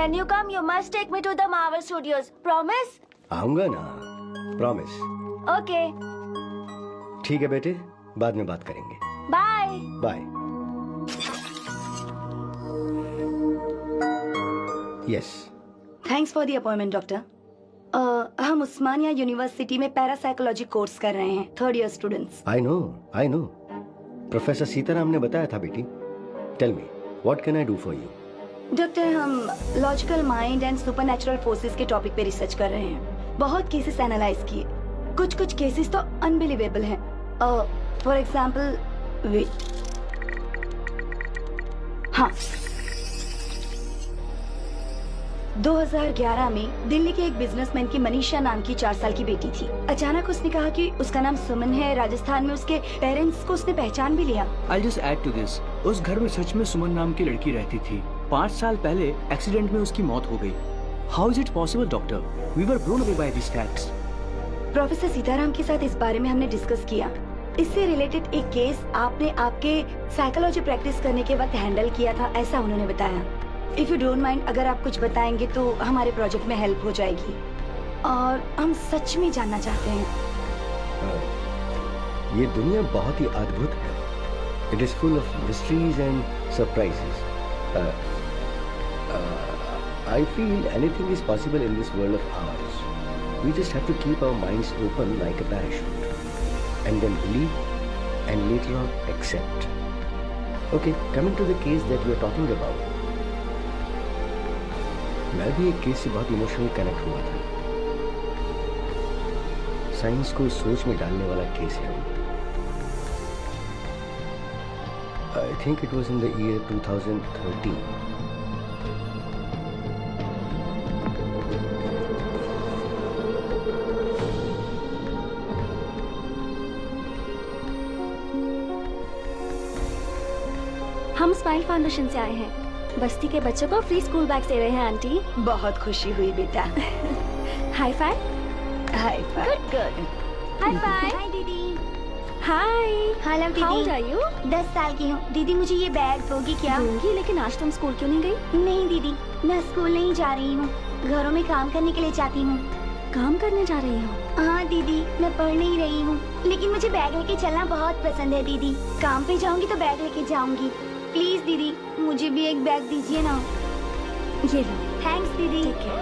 When you come, you must take me to the Marvel Studios. Promise? आऊंगा ना, promise. Okay. ठीक है बेटे, बाद में बात करेंगे। Bye. Bye. Yes. Thanks for the appointment doctor. हम उस्मानिया यूनिवर्सिटी में पैरासाइकोलॉजी कोर्स कर रहे हैं, 3rd year students. I know. Professor Sitaram ने बताया था बेटी। Tell me, what can I do for you? Doctor, हम logical mind and supernatural forces के टॉपिक पे रिसर्च कर रहे हैं। बहुत केसेस एनालाइज किए, कुछ केसेस तो अनबिलीवेबल हैं। फॉर एग्जांपल, वेट, हाँ, 2011 में दिल्ली के एक बिजनेसमैन की मनीषा नाम की 4 साल की बेटी थी। अचानक उसने कहा कि उसका नाम सुमन है। राजस्थान में उसके पेरेंट्स को उसने पहचान भी लिया। I'll just add to this. उस घर में सच में सुमन नाम की लड़की रहती थी। 5 साल पहले एक्सीडेंट में उसकी मौत हो गई। How is it possible, doctor? We were blown away by these facts. Professor Sitaram के साथ इस बारे में हमने डिस्कस किया। इससे रिलेटेड एक केस आपने आपके साइकोलॉजी प्रैक्टिस करने के वक्त हैंडल किया था, ऐसा उन्होंने बताया। इफ यू डोंट माइंड, अगर आप कुछ बताएंगे तो हमारे प्रोजेक्ट में हेल्प हो जाएगी और हम सच में जानना चाहते हैं। ये दुनिया बहुत ही अद्भुत है। It is full of mysteries and surprises. I feel anything is possible in this world of ours. We just have to keep our minds open like a parachute and then believe and later on accept. Okay, coming to the case that we are talking about, मैं भी एक case से बहुत emotionally connect हुआ था। Science को सोच में डालने वाला केस है। I think it was in the year 2013। हम स्माइल फाउंडेशन से आए हैं। बस्ती के बच्चों को फ्री स्कूल बैग दे रहे हैं आंटी। बहुत खुशी हुई बेटा। High five. High five. Good. High five. Hi दीदी। हाय। हेलो दीदी। How old are you? 10 साल की हूँ। दीदी मुझे ये बैग दोगी क्या? दूंगी, लेकिन आज तुम स्कूल क्यों नहीं गई? नहीं दीदी, मैं स्कूल नहीं जा रही हूँ, घरों में काम करने के लिए जाती हूँ। काम करने जा रही हो? हाँ दीदी, मैं पढ़ नहीं रही हूँ, लेकिन मुझे बैग लेके चलना बहुत पसंद है दीदी। काम पे जाऊंगी तो बैग लेके जाऊंगी। प्लीज दीदी, मुझे भी एक बैग दीजिए ना। ये लो। थैंक्स दीदी। ठीक है।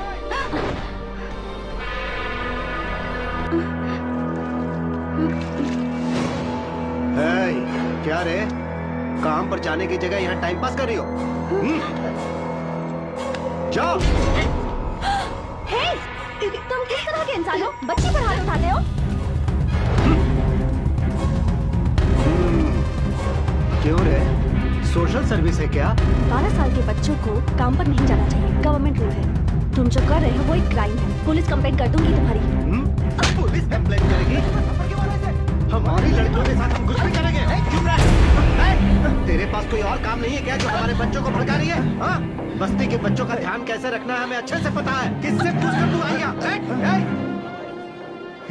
क्या रे, काम पर जाने की जगह यहाँ टाइम पास कर रही हो? जाओ। हे, तुम किस तरह के इंसान हो? बच्चे पर हाथ उठाते हो? क्यों रे, सोशल सर्विस है क्या? 12 साल के बच्चों को काम पर नहीं जाना चाहिए, गवर्नमेंट रूल है। तुम जो कर रहे हो वो एक क्राइम है। पुलिस कंप्लेंट कर दूंगी तुम्हारी। पुलिस कंप्लेंट करेगी? हमारी लड़कियों के साथ हम कुछ भी करेंगे। चुप रह। तेरे पास कोई और काम नहीं है क्या जो हमारे बच्चों को भड़का रही है? हाँ? बस्ती के बच्चों का ध्यान कैसे रखना है हमें अच्छे से पता है। किससे पूछकर तू आई है?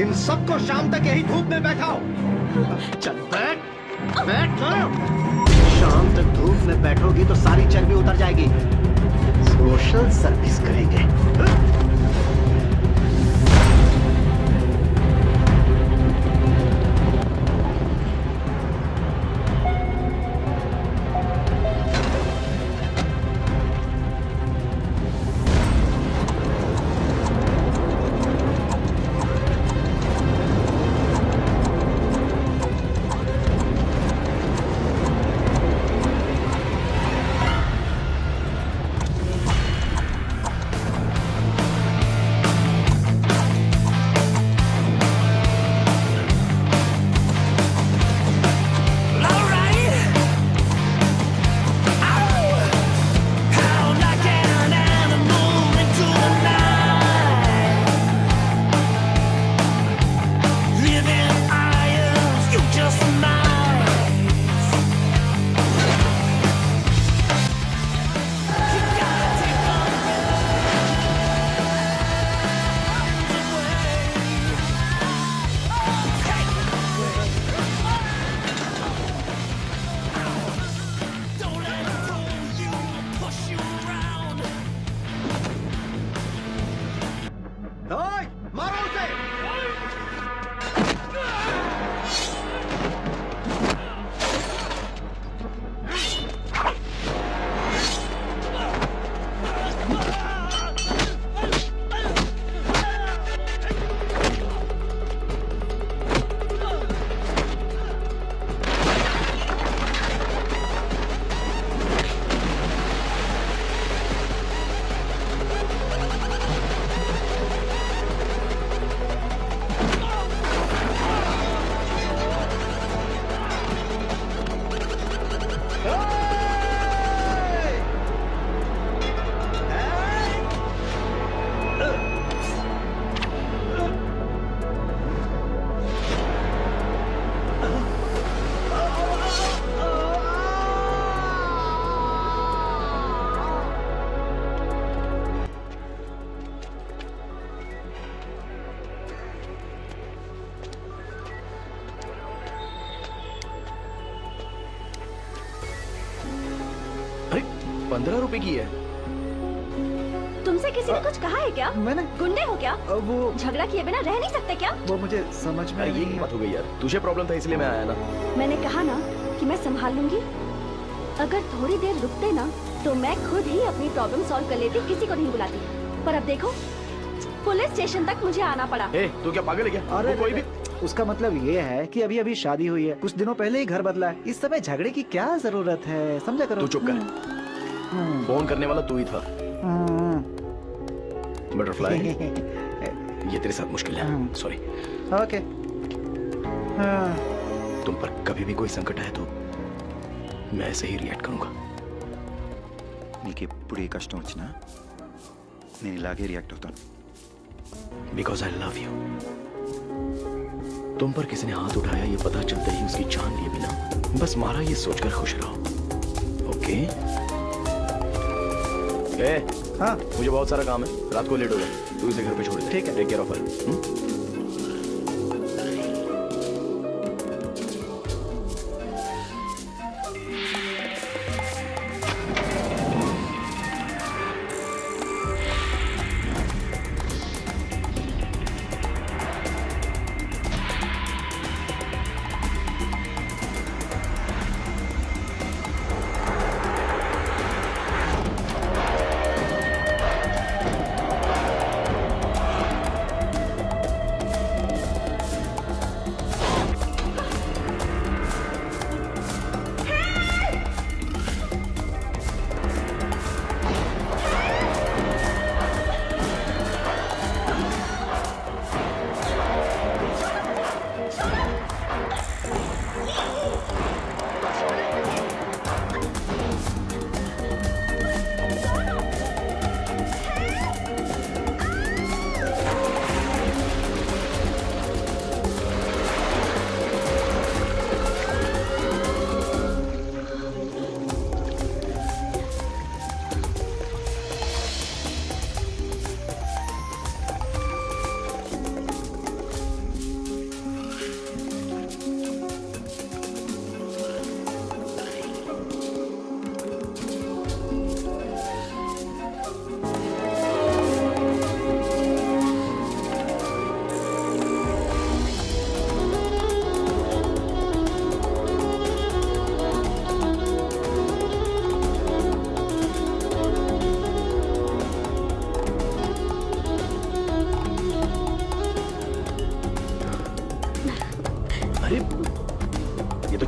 इन सबको शाम तक यही धूप में बैठाओ। चल बैठ, बैठ। शाम तक धूप में बैठोगी तो सारी चर्बी उतर जाएगी। सोशल सर्विस करेंगे। ओए, मारो उसे। अरे 15 रुपए की है। तुमसे किसी ने कुछ कहा है क्या? मैंने गुंडे हो क्या? वो झगड़ा किए बिना रह नहीं सकते क्या? वो मुझे समझ में ये नहीं की बात हो गई यार, तुझे प्रॉब्लम था इसलिए मैं आया ना। मैंने कहा ना कि मैं संभाल लूंगी। अगर थोड़ी देर रुकते ना तो मैं खुद ही अपनी प्रॉब्लम सॉल्व कर लेती, किसी को नहीं बुलाती। पर अब देखो, पुलिस स्टेशन तक मुझे आना पड़ा। ए, तू क्या पागल है क्या? अरे वो कोई भी उसका मतलब ये है कि अभी अभी शादी हुई है, कुछ दिनों पहले ही घर बदला है, इस समय झगड़े की क्या जरूरत है, समझा करो। तू चुप कर। हम्म, फोन करने वाला तू ही था। हम्म, बटरफ्लाई, ये तेरे साथ मुश्किल है। सॉरी। ओके। हाँ, तुम पर कभी भी कोई संकट आए तो मैं ऐसे ही रिएक्ट करूंगा। నీకు ఎప్పుడు ఏ కష్టం వచ్చినా నేను ఇలాగే రియాక్ట్ అవుతాను. Because I love you. तुम पर किसी ने हाथ उठाया ये पता चलते ही उसकी जान लिए बिना बस मारा ये सोचकर खुश रहो। ओके? ए, हाँ, मुझे बहुत सारा काम है, रात को लेट हो गया, तू इसे घर पे छोड़ दे। ठीक है। Take care of her.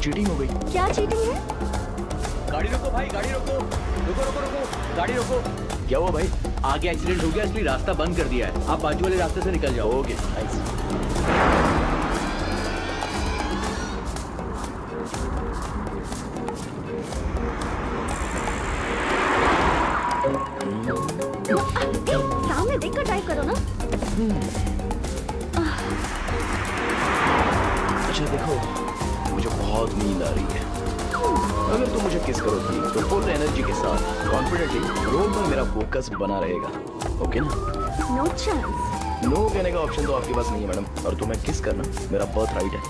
Cheating हो गई। क्या चीटिंग है? गाड़ी रोको भाई, गाड़ी रोको, रुको रुको रुको, गाड़ी रोको। क्या हुआ भाई? आगे एक्सीडेंट हो गया इसलिए रास्ता बंद कर दिया है, आप बाजू वाले रास्ते से निकल जाओ। Okay, nice. सामने देखकर ड्राइव करो ना। अच्छा देखो, मुझे बहुत नींद आ रही है। अगर तुम मुझे किस करोगी तो फुल एनर्जी के साथ कॉन्फिडेंटली रोड में मेरा फोकस बना रहेगा। ओके ना? No chance. नो कहने का ऑप्शन तो आपके पास नहीं है मैडम, और तुम्हें किस करना मेरा बर्थ राइट है।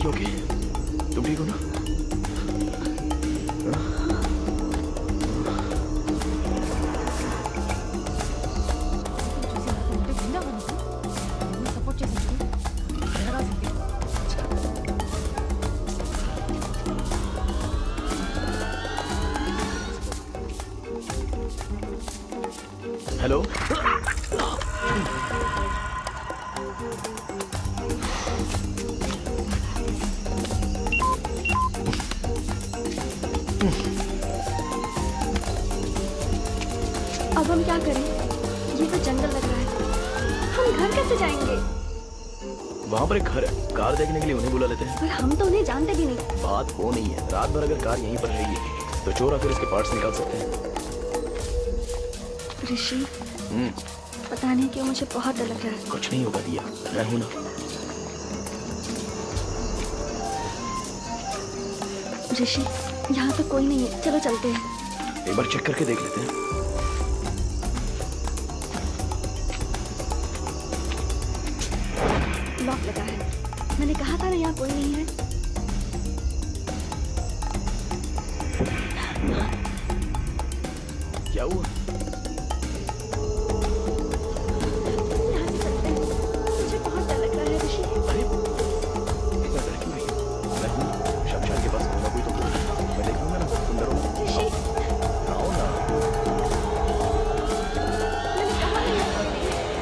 ओके? तुम ठीक हो ना? हेलो? अब हम क्या करें? ये तो जंगल लग रहा है। हम घर कैसे जाएंगे? वहाँ पर एक घर है, कार देखने के लिए उन्हें बुला लेते हैं। पर हम तो उन्हें जानते भी नहीं। बात वो नहीं है, रात भर अगर कार यहीं पर रही तो चोर आकर इसके पार्ट्स निकाल सकते हैं। ऋषि, हम्म, पता नहीं क्यों मुझे बहुत डर लग रहा है। कुछ नहीं होगा दिया, मैं हूं ना। ऋषि, यहाँ तो कोई नहीं है, चलो चलते हैं। एक बार चेक करके देख लेते हैं। लॉक लगा है। मैंने कहा था ना यहाँ कोई नहीं है। क्या हुआ? यहाँ से चलते हैं। मुझे बहुत डर लग रहा है ऋषि। अरे इतना डर क्यों रही है? मैं हूं, शमशान के पास होगा कोई तो मैं देख लूंगा ना। तुम डरो मत। ऋषि, आओ ना। मैंने कहा नहीं है कोई नहीं है।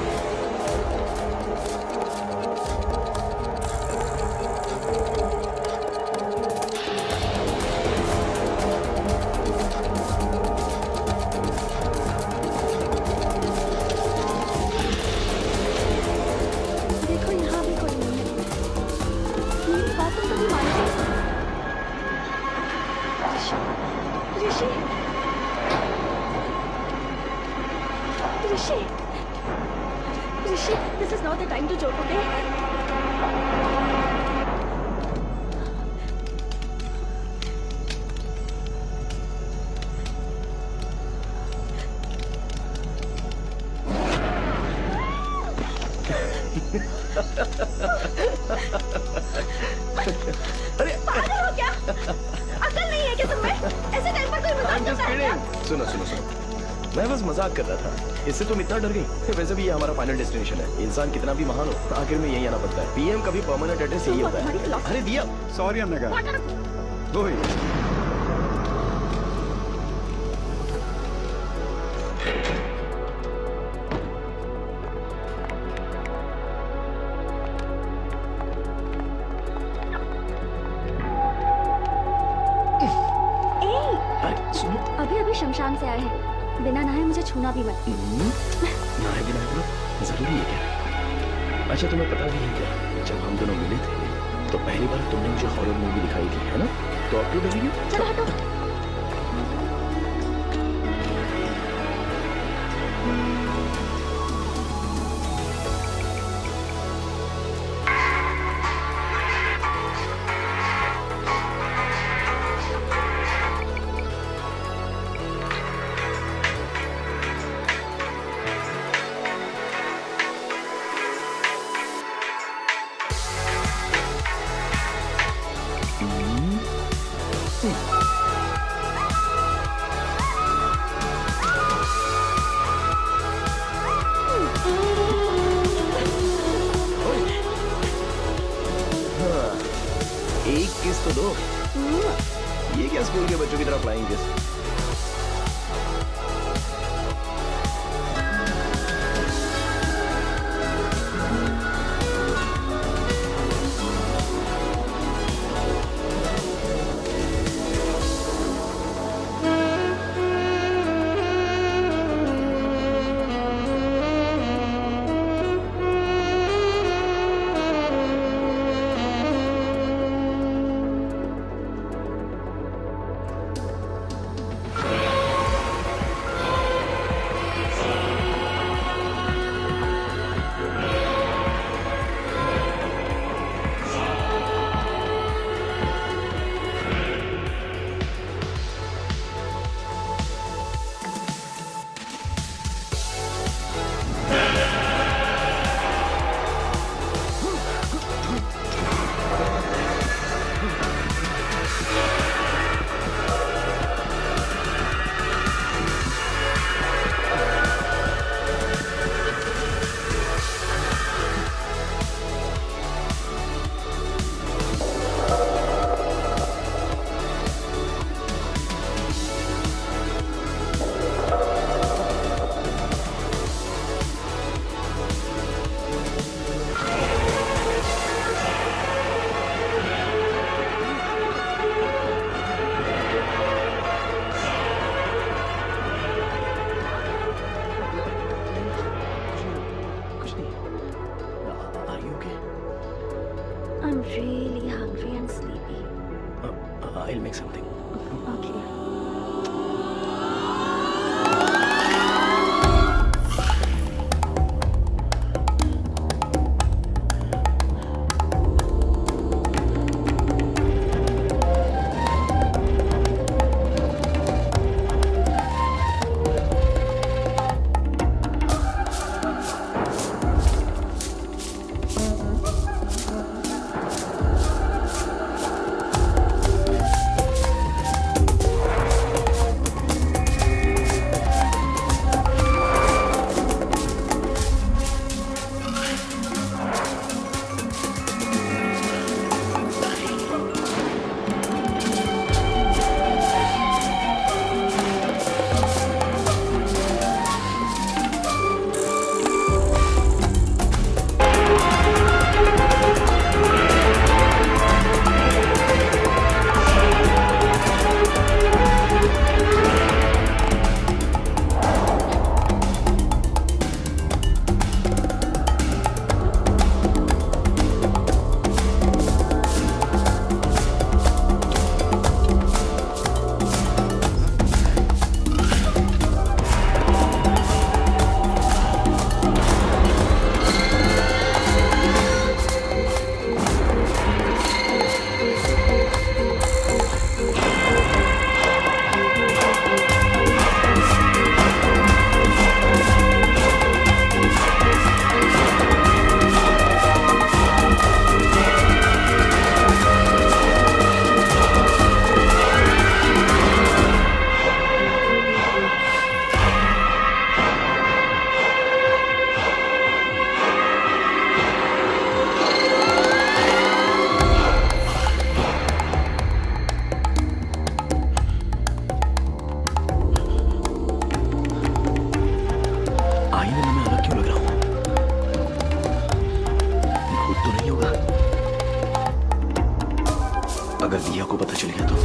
देखो यहाँ भी कोई नहीं है। मेरी बातों को भी मानो। ऋषि, ऋषि, ऋषि, ऋषि, this is not the time to joke, okay? अरे पागल हो क्या? अकल नहीं है क्या तुम्हें? ऐसे टाइम पर कोई मजाक I'm just करता है क्या? kidding. सुनो सुनो सुनो, मैं बस मजाक कर रहा था। इससे तुम इतना डर गई? वैसे भी ये हमारा फाइनल डेस्टिनेशन है। इंसान कितना भी महान हो, आखिर में यही आना पड़ता है। पीएम कभी परमानेंट एड्रेस यही होता तुम्हारी है। philosophy- अरे दिया, सॉरी अन्नगा Water, वही ए, अरे सुनो। अभी अभी शमशान से आए हैं। बिना नहाए मुझे छूना भी मत। नहाए बिना करो, जरूरी है क्या? अच्छा तुम्हें पता भी है क्या, जब हम दोनों मिले थे तो पहली बार तुमने मुझे हॉरर मूवी दिखाई थी, है ना? तो अब क्यों डरी क्यों? चलो हटो। एक किस तो दो। ये क्या स्कूल के बच्चों की तरह flying kiss? okay? I'm really hungry and sleepy. I'll make something. Okay. आईने में मैं अलग क्यों लग रहा हूँ? भूत तो नहीं होगा? अगर दिया को पता चल गया तो?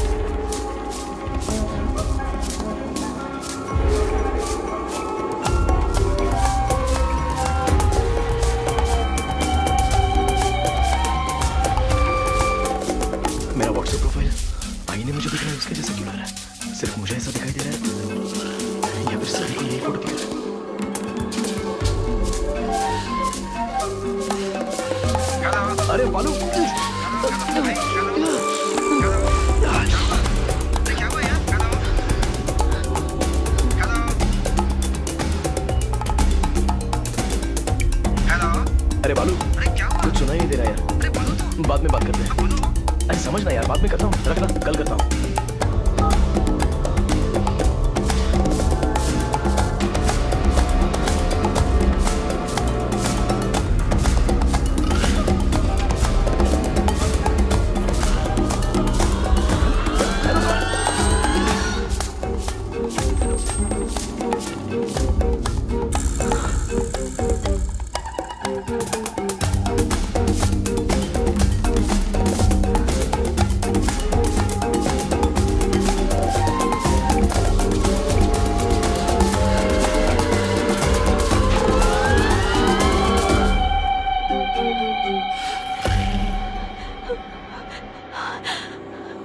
मेरा व्हाट्सएप प्रोफाइल आईने में जो दिख रहा है उसके जैसा क्यों लग रहा है? सिर्फ मुझे ऐसा दिखाई दे रहा है या फिर सभी को यही फोटो दिख रहा है? अरे बालू अरे बालू कुछ सुनाई नहीं दे रहा यार। बाद में बात करते हैं। अरे समझ ना यार, बाद में करता हूँ, रखना, कल करता हूँ।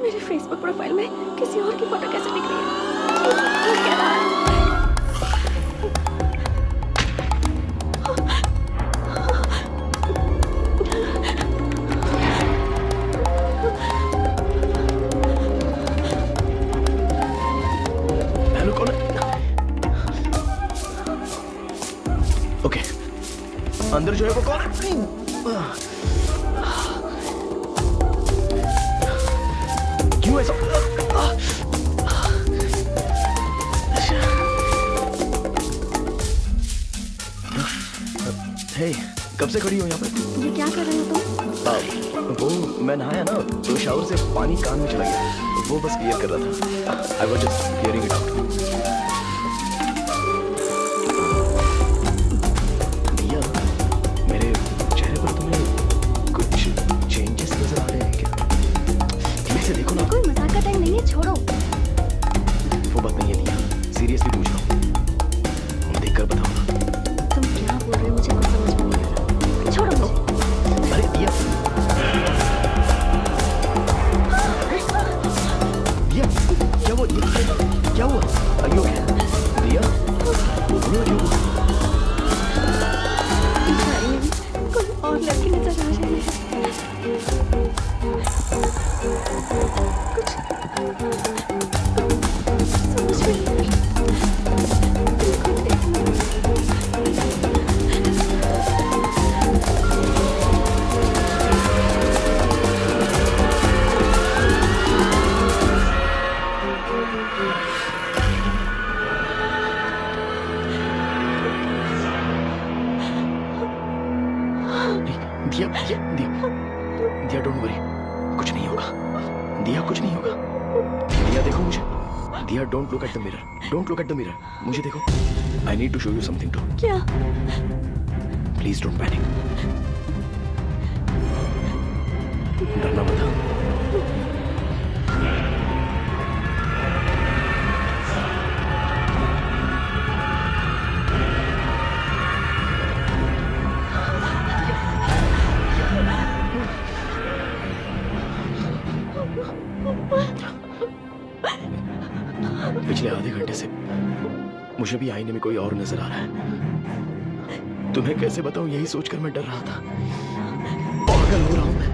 मेरे फेसबुक प्रोफाइल में किसी और की फोटो कैसे दिख रही है? ये क्या रहा है? हेलो, कौन है? ओके, अंदर जो है वो कौन है? क्यों ऐसा? हे, कब से खड़ी हो यहाँ पे? ये क्या कर रहे हो तुम? वो मैं नहाया ना तो शावर से पानी कान में चला गया, वो बस क्लियर कर रहा था। I was just clearing it out. दिया, मेरे चेहरे पर तुम्हें कुछ चेंजेस नजर आ रहे हैं क्या? ठीक से देखो ना। कोई मजाक का टाइम नहीं है, छोड़ो। वो बात नहीं है दिया, सीरियसली पूछ रहा हूँ, देखकर बताओ ना। तुम क्या बोल रहे हो मुझे कुछ समझ में नहीं आ रहा। छोड़ो मुझे। समझ आ रही है। समझ नहीं आ रहा। बिल्कुल नहीं। दिया दिया दिया दिया डोंट वरी, कुछ नहीं होगा। दिया कुछ नहीं होगा। दिया देखो मुझे। Diya don't look at the mirror, don't look at the mirror, मुझे देखो। I need to show you something too. क्या? Please don't panic. डरना मत। पिछले आधे घंटे से मुझे भी आईने में कोई और नजर आ रहा है। तुम्हें कैसे बताऊं, यही सोचकर मैं डर रहा था। पागल हो रहा हूं मैं।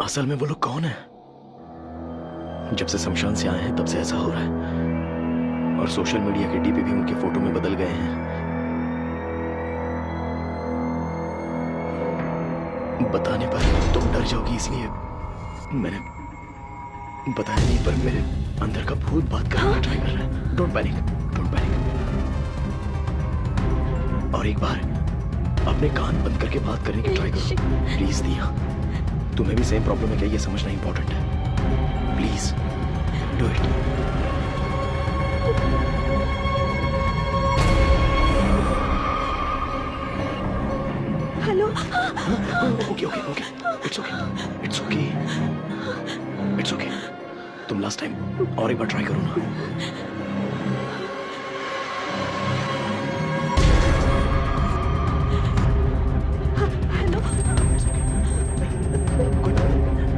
असल में वो लोग कौन है? जब से शमशान से आए हैं तब से ऐसा हो रहा है। और सोशल मीडिया के डीपी भी उनके फोटो में बदल गए हैं। बताने पर तुम डर जाओगी, इसलिए मैंने बताया नहीं, पर मेरे अंदर का भूत बात करने का ट्राई कर रहा है। Don't panic, don't panic. और एक बार अपने कान बंद करके बात करने की ट्राई करो प्लीज। दिया तुम्हें भी सेम प्रॉब्लम है क्या, ये समझना इंपॉर्टेंट है। Please do it. Hello. Okay okay okay, it's okay, it's okay, it's okay. तुम लास्ट टाइम और एक बार ट्राई करो ना।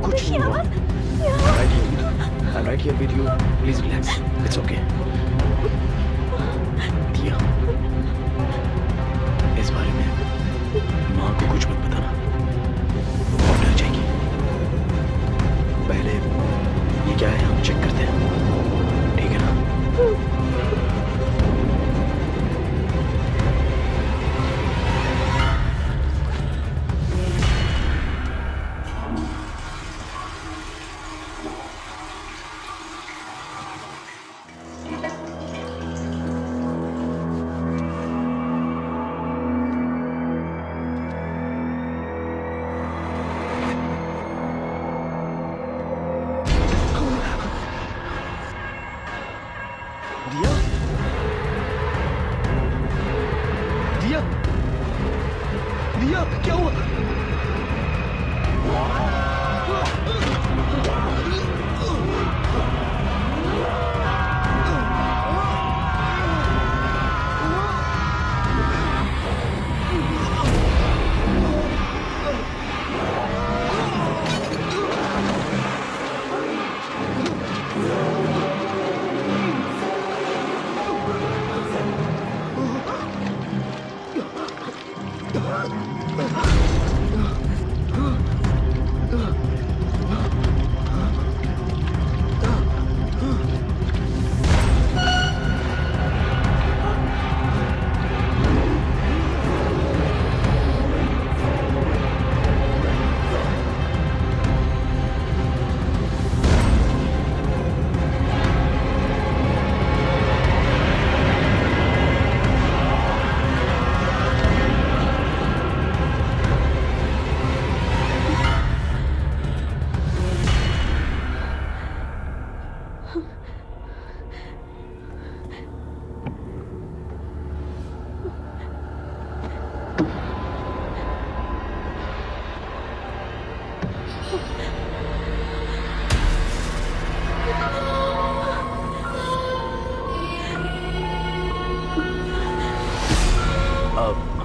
कुछ नहीं हुआ। I'm right here with you. Please relax. It's okay. दिया, इस बारे में माँ को कुछ मत बताना, वो डर जाएगी। पहले ये क्या है हम चेक करते हैं, ठीक है ना? दिया, दिया, दिया, क्या हुआ?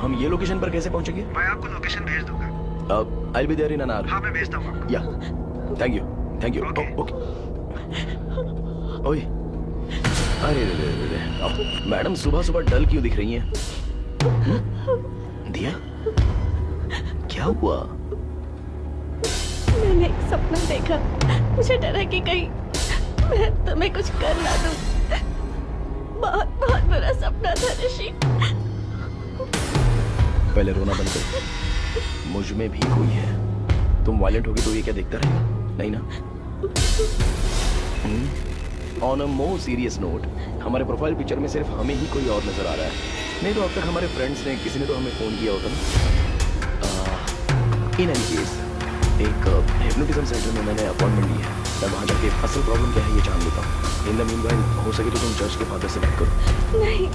हम ये लोकेशन पर कैसे पहुंचेंगे? मैं आपको लोकेशन भेज दूंगा। I will be there in an hour. हाँ, मैं भेजता हूँ आपको। या थैंक यू। Okay. ओके ओए, अरे रे रे रे, अब मैडम सुबह सुबह डल क्यों दिख रही हैं? दिया, क्या हुआ? मैंने एक सपना देखा। मुझे डर है कि कहीं मैं तुम्हें कुछ कर ना दूं। बहुत बहुत बुरा सपना था ऋषि। पहले रोना बंद कर। मुझ में भी कोई है। तुम वायलेंट होगी तो ये क्या देखता रहेगा? नहीं ना? On a more serious note, हमारे प्रोफाइल पिक्चर में सिर्फ हमें ही कोई और नजर आ रहा है। नहीं तो अब तक हमारे फ्रेंड्स ने किसी ने तो हमें फोन किया होता ना। इन एनी केस, एक हिप्नोटिज्म सेंटर में मैंने अपॉइंटमेंट ली है। मैं वहाँ जाके असल प्रॉब्लम क्या है ये जान लेता हूँ। इन द मीनवाइल हो सके तो तुम चर्च के फादर से बात करो। नहीं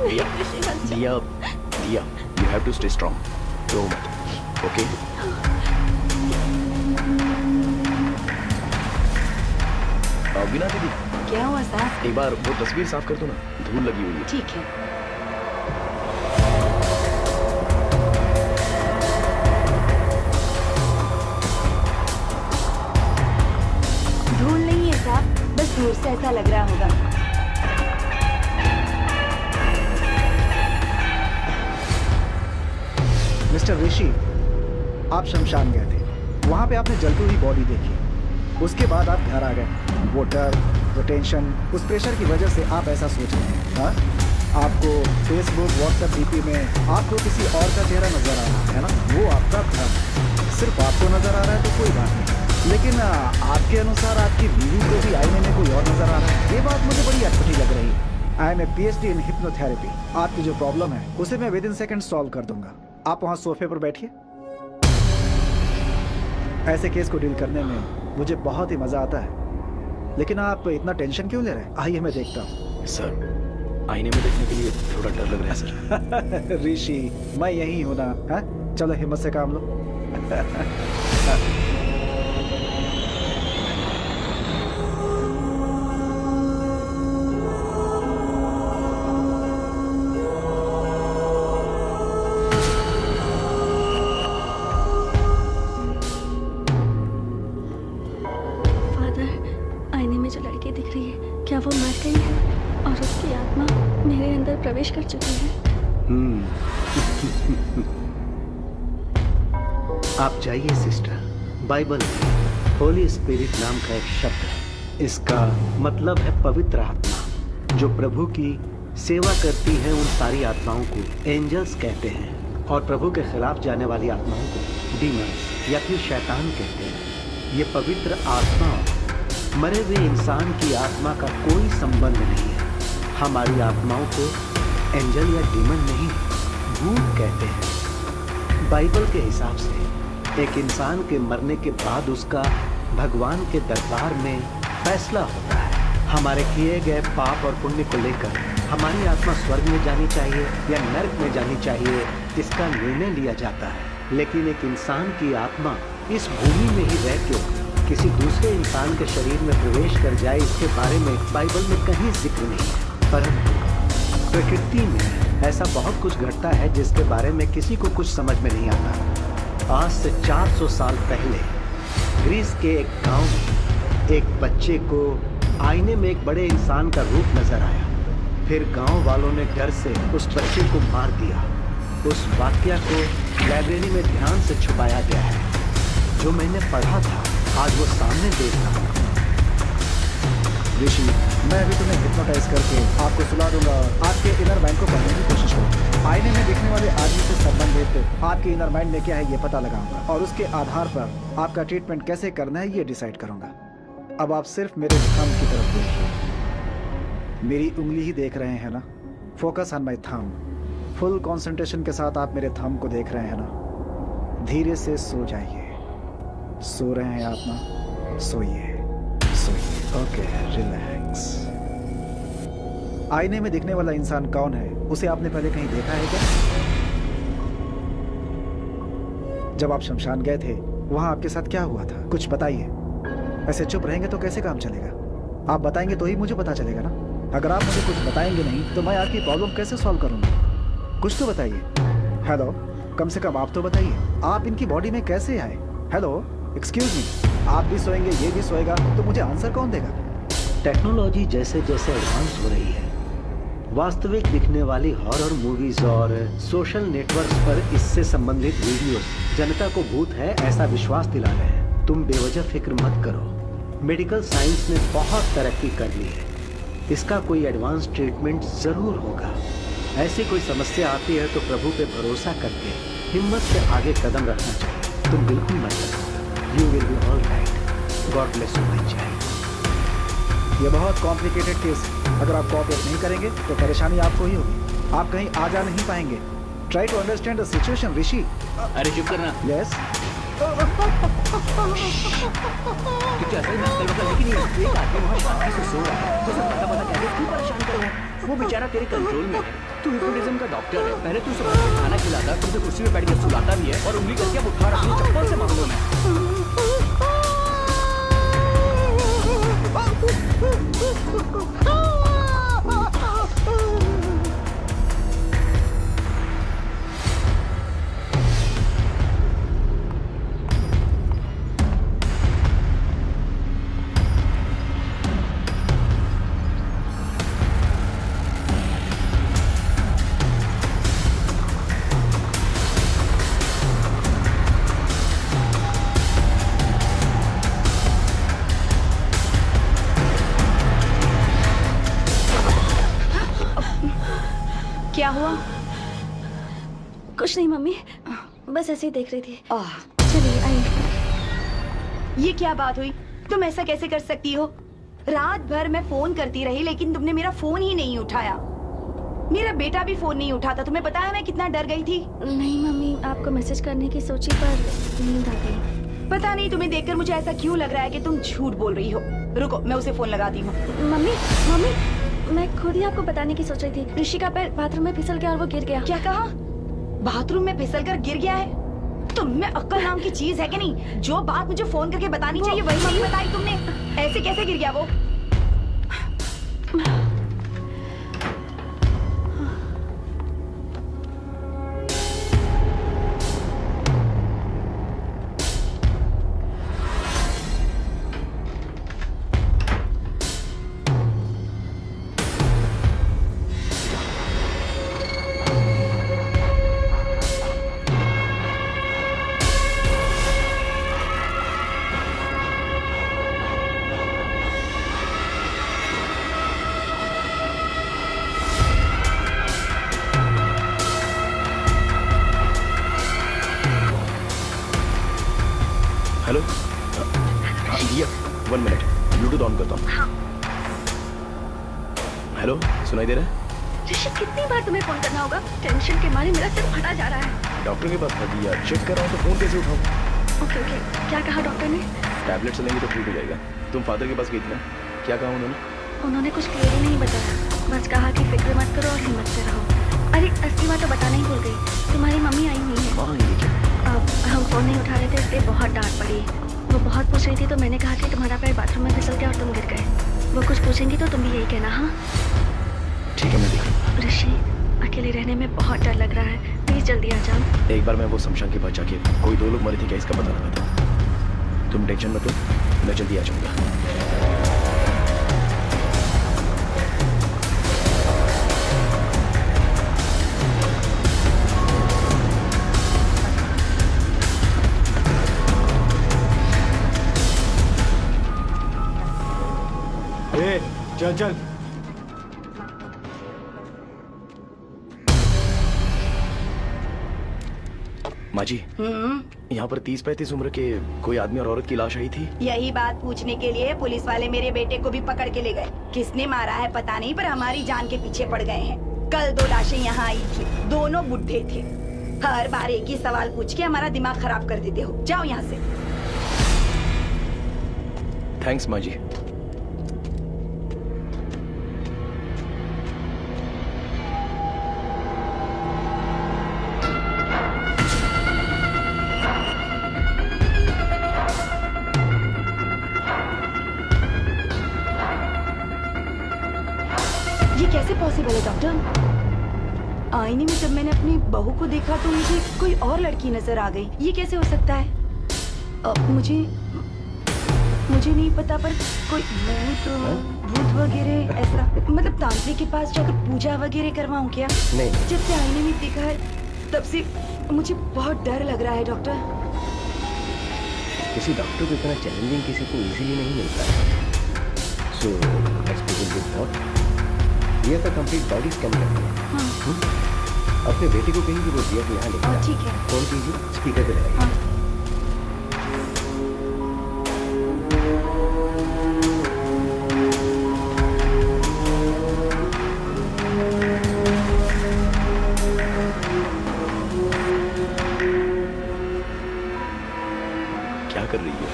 ऋषि, मत जाओ। Diya, you have to stay strong. रो मत, ओके? बिना दीदी, क्या हुआ साहब? एक बार वो तस्वीर साफ कर दो ना, धूल लगी हुई है। ठीक है। धूल नहीं है साहब, बस दूर से ऐसा लग रहा होगा। मिस्टर ऋषि, आप शमशान गए थे, वहाँ पे आपने जलती हुई बॉडी देखी। उसके बाद आप घर आ गए। वो डर, वो टेंशन, उस प्रेशर की वजह से आप ऐसा सोच रहे हैं। हाँ? आपको फेसबुक, व्हाट्सएप डीपी में आपको किसी और का चेहरा नजर आ रहा है ना? वो आपका भ्रम। सिर्फ आपको नजर आ रहा है तो कोई बात नहीं, लेकिन आपके अनुसार आपकी बीवी को भी आईने में कोई और नजर आ रहा है। ये बात मुझे बड़ी अटपटी लग रही है। I am a PhD in hypnotherapy. आपकी जो प्रॉब्लम है उसे मैं विदिन सेकंड सॉल्व कर दूंगा। आप वहाँ सोफे पर बैठिए। ऐसे केस को डील करने में मुझे बहुत ही मजा आता है, लेकिन आप इतना टेंशन क्यों ले रहे हैं? आइए मैं देखता हूँ। सर, आईने में देखने के लिए थोड़ा डर लग रहा है सर। ऋषि, मैं यही हूँ ना? हाँ? चलो हिम्मत से काम लो। आईने में जो लड़की दिख रही है, क्या वो मर गई है और उसकी आत्मा मेरे अंदर प्रवेश कर चुकी है? आप जाइए सिस्टर। बाइबल में होली स्पिरिट नाम का एक शब्द है। इसका मतलब है पवित्र आत्मा। जो प्रभु की सेवा करती है उन सारी आत्माओं को एंजल्स कहते हैं, और प्रभु के खिलाफ जाने वाली आत्माओं को डीमंस या फिर शैतान कहते हैं। ये पवित्र आत्मा मरे हुए इंसान की आत्मा का कोई संबंध नहीं है। हमारी आत्माओं को एंजल या डीमन नहीं, भूत कहते हैं। बाइबल के हिसाब से एक इंसान के मरने के बाद उसका भगवान के दरबार में फैसला होता है। हमारे किए गए पाप और पुण्य को लेकर हमारी आत्मा स्वर्ग में जानी चाहिए या नरक में जानी चाहिए, इसका निर्णय लिया जाता है। लेकिन एक इंसान की आत्मा इस भूमि में ही रह के किसी दूसरे इंसान के शरीर में प्रवेश कर जाए, इसके बारे में बाइबल में कहीं जिक्र नहीं है। परंतु प्रकृति में ऐसा बहुत कुछ घटता है जिसके बारे में किसी को कुछ समझ में नहीं आता। आज से 400 साल पहले ग्रीस के एक गांव में एक बच्चे को आईने में एक बड़े इंसान का रूप नजर आया। फिर गांव वालों ने डर से उस बच्चे को मार दिया। उस वाकया को लाइब्रेरी में ध्यान से छुपाया गया है। जो मैंने पढ़ा था आज वो सामने देख रहा हूं। ऋषि, मैं अभी तुम्हें हिप्नोटाइज करके आपको सुला दूंगा। आपके इनर माइंड को पढ़ने की कोशिश करूंगा। आईने में दिखने वाले आदमी से संबंधित आपके इनर माइंड में क्या है ये पता लगाऊंगा, और उसके आधार पर आपका ट्रीटमेंट कैसे करना है ये डिसाइड करूंगा। अब आप सिर्फ मेरे थंब की तरफ देखिए। मेरी उंगली ही देख रहे हैं ना? Focus on my thumb. Full concentration के साथ आप मेरे थंब को देख रहे हैं ना? धीरे से सो जाइए। सो रहे हैं आप ना? सोइए सोइए। Okay, relax. आईने में दिखने वाला इंसान कौन है, उसे आपने पहले कहीं देखा है क्या? जब आप शमशान गए थे वहां आपके साथ क्या हुआ था, कुछ बताइए। ऐसे चुप रहेंगे तो कैसे काम चलेगा? आप बताएंगे तो ही मुझे पता चलेगा ना। अगर आप मुझे कुछ बताएंगे नहीं तो मैं आपकी प्रॉब्लम कैसे सॉल्व करूंगा? कुछ तो बताइए। हेलो, कम से कम आप तो बताइए, आप इनकी बॉडी में कैसे आए? हेलो, एक्सक्यूज मी, आप भी सोएंगे, ये भी सोएगा, तो मुझे आंसर कौन देगा? टेक्नोलॉजी जैसे जैसे एडवांस हो रही है, वास्तविक दिखने वाली हॉरर मूवीज और सोशल नेटवर्क्स पर इससे संबंधित वीडियोस जनता को भूत है ऐसा विश्वास दिला रहे हैं। तुम बेवजह फिक्र मत करो, मेडिकल साइंस ने बहुत तरक्की कर ली है, इसका कोई एडवांस ट्रीटमेंट जरूर होगा। ऐसी कोई समस्या आती है तो प्रभु पे भरोसा करके हिम्मत से आगे कदम रखना चाहिए। तुम बिल्कुल मत डरो, you will be all right. God bless you my child. ये बहुत कॉम्प्लिकेटेड केस है, अगर आप कोऑपरेट नहीं करेंगे तो परेशानी आपको ही होगी, आप कहीं आ जा नहीं पाएंगे। Try to understand the situation Rishi. अरे चुप करना। यस, तुझे असल में अक्ल वकल है कि नहीं? एक आदमी वहाँ शांति से सो रहा है, तो उसे पता पता कहते क्यों परेशान कर रहा है? वो बेचारा तेरे कंट्रोल में है। तू हिप्नोटिज्म का डॉक्टर है, पहले तू उसे खाना खिलाता, फिर उसे कुर्सी में बैठ के सुलाता भी है और उंगली करके अब उठा रहा है चप्पल से मामलों में। क्या हुआ? कुछ नहीं मम्मी, बस ऐसे ही देख रही थी। चलिए आइए। ये क्या बात हुई? तुम ऐसा कैसे कर सकती हो? रात भर मैं फोन करती रही लेकिन तुमने मेरा फोन ही नहीं उठाया। मेरा बेटा भी फोन नहीं उठाता। तुम्हें पता है मैं कितना डर गई थी। नहीं मम्मी, आपको मैसेज करने की सोची पर नींद आ गई। पता नहीं तुम्हें देखकर मुझे ऐसा क्यों लग रहा है कि तुम झूठ बोल रही हो। रुको, मैं उसे फोन लगाती हूँ। मम्मी मम्मी, मैं खुद ही आपको बताने की सोच रही थी। ऋषि का पैर बाथरूम में फिसल गया और वो गिर गया। क्या कहा? बाथरूम में फिसलकर गिर गया है? तुम में अक्ल नाम की चीज है कि नहीं? जो बात मुझे फोन करके बतानी चाहिए वही नहीं बताई तुमने। ऐसे कैसे गिर गया वो? हेलो भैया, 1 मिनट, ब्लूटूथ ऑन करता हूँ। हेलो, सुनाई दे रहा है? ऋषि, कितनी बार तुम्हें फोन करना होगा? टेंशन के मारे मेरा सिर फटा जा रहा है। डॉक्टर के पास था दिया, चेक कर रहा हूँ तो फोन कैसे उठाऊँ? ओके ओके, क्या कहा डॉक्टर ने? टैबलेट्स लेंगे तो ठीक हो जाएगा। तुम फादर के पास गई थी ना, क्या कहा उन्होंने? उन्होंने कुछ क्लियर ही नहीं बताया, बस कहा कि फिक्र मत करो और हिम्मत से रहो। अरे असली बात तो बताना ही भूल गई, तुम्हारी मम्मी आई हुई है। माँ ये क्या? अब हम फोन नहीं उठा रहे थे इसलिए बहुत डांट पड़ी। वो बहुत पूछ रही थी तो मैंने कहा कि तुम्हारा पैर बाथरूम में फिसल गया और तुम गिर गए। वो कुछ पूछेंगी तो तुम भी यही कहना। हाँ ठीक है, मैं देख लूँगा। ऋषि, अकेले रहने में बहुत डर लग रहा है, प्लीज जल्दी आ जाओ। एक बार मैं वो शमशान के पास जाके कोई 2 लोग मरे थे क्या इसका पता लगाता हूँ। तुम टेंशन मत लो, मैं जल्दी आ जाऊँगा। चल चल। माँ जी, यहाँ पर 30-35 उम्र के कोई आदमी और औरत की लाश आई थी। यही बात पूछने के लिए पुलिस वाले मेरे बेटे को भी पकड़ के ले गए। किसने मारा है पता नहीं, पर हमारी जान के पीछे पड़ गए हैं। कल 2 लाशें यहाँ आई थी, दोनों बुढ़े थे। हर बार एक ही सवाल पूछ के हमारा दिमाग खराब कर देते हो। जाओ यहाँ से। थैंक्स माँ जी। ये कैसे पॉसिबल है डॉक्टर? आईने में जब मैंने अपनी बहू को देखा तो मुझे कोई और लड़की नजर आ गई। ये कैसे हो सकता है? मुझे नहीं पता, पर कोई भूत वगैरह ऐसा, मतलब तांत्रिक के पास जाकर पूजा वगैरह करवाऊं क्या? नहीं। जब से आईने में देखा है तब से मुझे बहुत डर लग रहा है डॉक्टर। किसी डॉक्टर को इतना चैलेंजिंग किसी को इजीली नहीं मिलता है। So let's begin with what दिया का कंप्लीट बॉडी स्कैन करना है। अपने बेटे को कहेंगे वो दिया को यहाँ लेकर आए। ठीक है। फोन कीजिए, स्पीकर पे लगाइए। क्या कर रही है?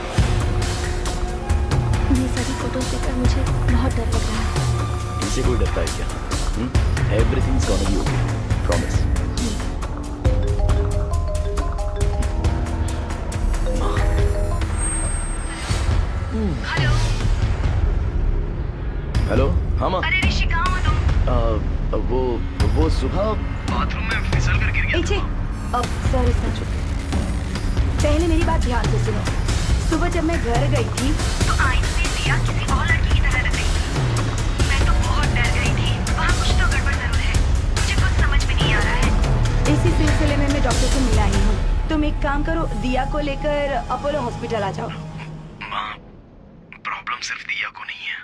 ये सारी फोटोज देखकर मुझे बहुत डर लग रहा है। इसे कोई डरता है क्या? Everything's gonna be okay, promise. Hello. हाँ माँ। अरे ऋषि कहाँ हो तुम? वो सुबह बाथरूम में फिसल कर गिर गया। सॉरी सर, पहले मेरी बात ध्यान से सुनो। सुबह जब मैं घर गई थी तो आईने में दिया किसी और लड़की की तरह लग रही थी। मैं तो बहुत डर गई थी। वहाँ कुछ तो गड़बड़ जरूर है, मुझे कुछ समझ में नहीं आ रहा है। इसी सिलसिले में मैं डॉक्टर से मिला ही हूँ। तुम एक काम करो, दिया को लेकर अपोलो हॉस्पिटल आ जाओ। माँ, प्रॉब्लम सिर्फ दिया को नहीं है,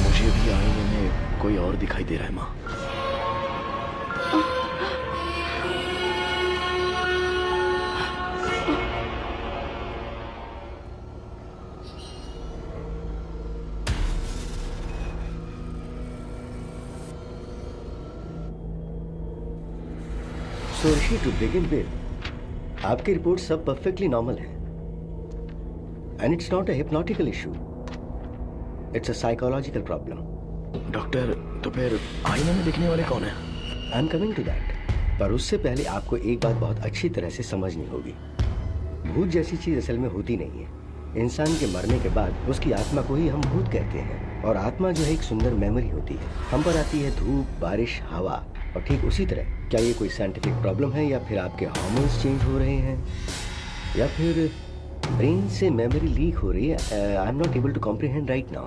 मुझे भी आईने में कोई और दिखाई दे रहा है माँ। So Rishi, to begin with, आपकी रिपोर्ट सब परफेक्टली नॉर्मल है, and it's not a hypnotical issue, it's a psychological problem. Doctor, तो फिर आईने में दिखने वाले कौन है? I am coming to that, पर उससे पहले आपको एक बात बहुत अच्छी तरह से समझनी होगी। भूत जैसी चीज असल में होती नहीं है। इंसान के मरने के बाद उसकी आत्मा को ही हम भूत कहते हैं, और आत्मा जो है एक सुंदर मेमोरी होती है। हम पर आती है धूप, बारिश, हवा, और ठीक उसी तरह क्या ये कोई साइंटिफिक प्रॉब्लम है, या फिर आपके हार्मोन्स चेंज हो रहे हैं, या फिर ब्रेन से मेमोरी लीक हो रही है? I am not able to comprehend right now,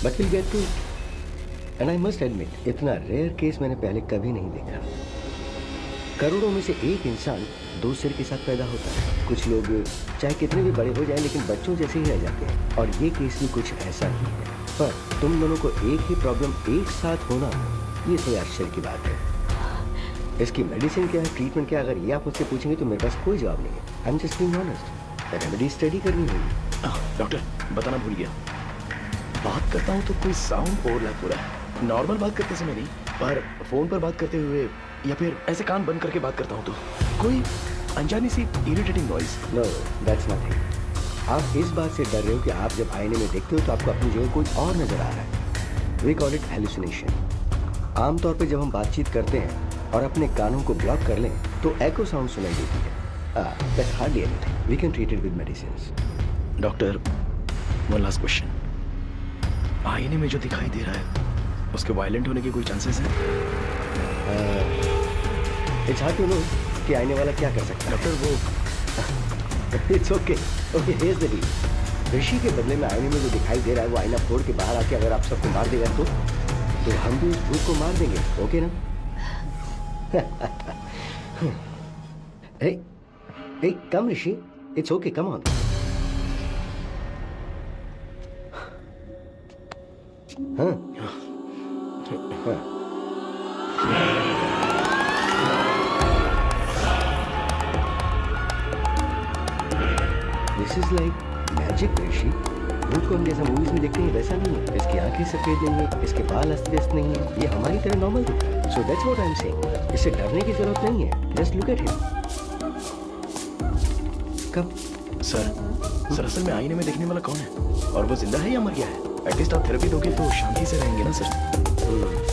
but will get to it. And I must admit, इतना रेयर केस मैंने पहले कभी नहीं देखा। करोड़ों में से एक इंसान दो सिर के साथ पैदा होता है। कुछ लोग चाहे कितने भी बड़े हो जाएं लेकिन बच्चों जैसे ही रह जाते हैं, और ये केस भी कुछ ऐसा ही है। पर तुम दोनों को एक ही प्रॉब्लम एक साथ होना, ये थोड़ी आश्चर्य की बात है। इसकी मेडिसिन क्या है, ट्रीटमेंट क्या है, अगर ये आप मुझसे पूछेंगे तो मेरे पास कोई जवाब नहीं है। I am just being honest. Remedy study करनी होगी। डॉक्टर, बताना भूल गया, बात करता हूँ तो कोई साउंड ओवरलैप हो रहा है। नॉर्मल बात करते समय नहीं, पर फोन पर बात करते हुए या फिर ऐसे कान बंद करके बात करता हूँ तो कोई अनजानी सी irritating noise. No, that's nothing. आप इस बात से डर रहे हो कि आप जब आईने में देखते हो तो आपको अपनी जगह कोई और नजर आ रहा है। We call it hallucination. आमतौर पे जब हम बातचीत करते हैं और अपने कानों को ब्लॉक कर लें तो एको साउंड सुनाई देती है। That's hardly anything, we can treat it with medicines. Doctor, one last question, आईने में जो दिखाई दे रहा है उसके वायलेंट होने के कोई चांसेस हैं? इट्स हार्ड टू नो कि आईने वाला क्या कर सकता है। डॉक्टर, वो it's okay, okay, here's the deal. Rishi के बदले में आईने में जो दिखाई दे रहा है वो आईना फोड़ के बाहर आके अगर आप सबको मार देगा तो हम भी उस भूत को मार देंगे, ओके ना? Hey, come Rishi. It's okay, come on. Huh? This is like magic, Rishi. भूत को हम जैसा मूवीज में देखते हैं वैसा नहीं है। इसकी आंखें सफेद नहीं है, इसके बाल अस्त व्यस्त नहीं है, ये हमारी तरह नॉर्मल दिखता है। So that's what I'm saying. इससे डरने की जरूरत नहीं है। Just look at him. कब? सर, असल में आईने में देखने वाला कौन है, और वो जिंदा है या मर गया है? एटलीस्ट आप थेरेपी दोगे तो शांति से रहेंगे ना सर।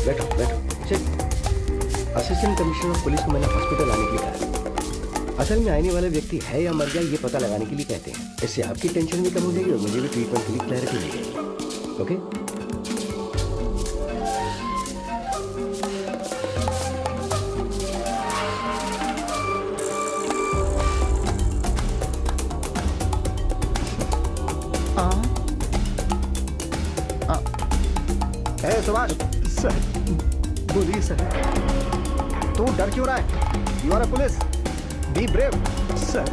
बैठो बैठो, चल। असिस्टेंट कमिश्नर ऑफ पुलिस को मैंने हॉस्पिटल आने के लिए कहा। असल में आने वाला व्यक्ति है या मर गया ये पता लगाने के लिए कहते हैं। इससे आपकी टेंशन भी कम हो जाएगी और मुझे भी ट्रीटमेंट के लिए क्लैरिटी मिल जाएगी। ओके? सुभाष, सर बोलिए सर। तू डर क्यों रहा है? You are a police, be brave. Sir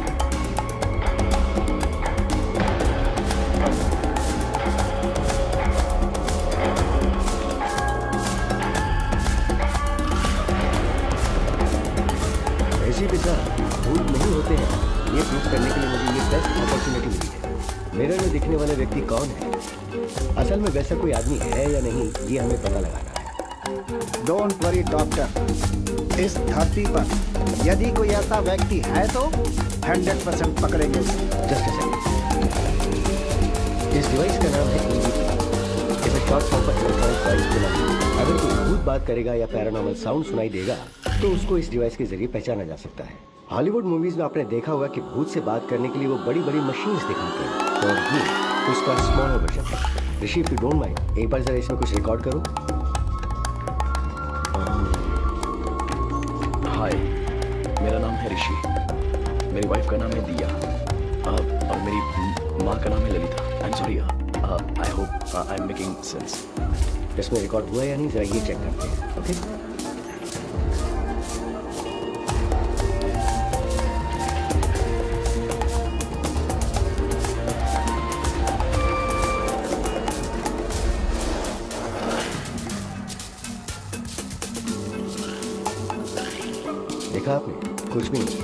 ऐसी भी सर भूत नहीं होते हैं, ये प्रूव करने के लिए मुझे ये बेस्ट अपॉर्चुनिटी मिली है। मिरर में दिखने वाले व्यक्ति कौन है, असल में वैसा कोई आदमी है या नहीं, ये हमें पता लगाना है। डोंट वरी डॉक्टर, इस धरती पर यदि कोई ऐसा व्यक्ति है तो 100% पकड़ेंगे उसे। Just a second. इस डिवाइस का नाम है EVP। इसे शॉर्ट फॉर्म पर इलेक्ट्रॉनिक वॉइस फिनोमेनन। अगर कोई भूत बात करेगा या पैरानॉर्मल साउंड सुनाई देगा तो उसको इस डिवाइस के जरिए पहचाना जा सकता है। हॉलीवुड मूवीज में आपने देखा होगा कि भूत से बात करने के लिए वो बड़ी बड़ी मशीन्स दिखाते हैं, और ये उसका स्मॉलर वर्जन है। ऋषि, इफ यू डोंट माइंड, एक बार जरा इसमें कुछ रिकॉर्ड करो। हाय, मेरा नाम है ऋषि, मेरी वाइफ का नाम है दिया, और मेरी माँ का नाम है Lalita. I am sorry, I hope I am making sense. इसमें रिकॉर्ड हुआ या नहीं, जरा ये चेक करते हैं। ओके, देखा आपने, कुछ भी नहीं।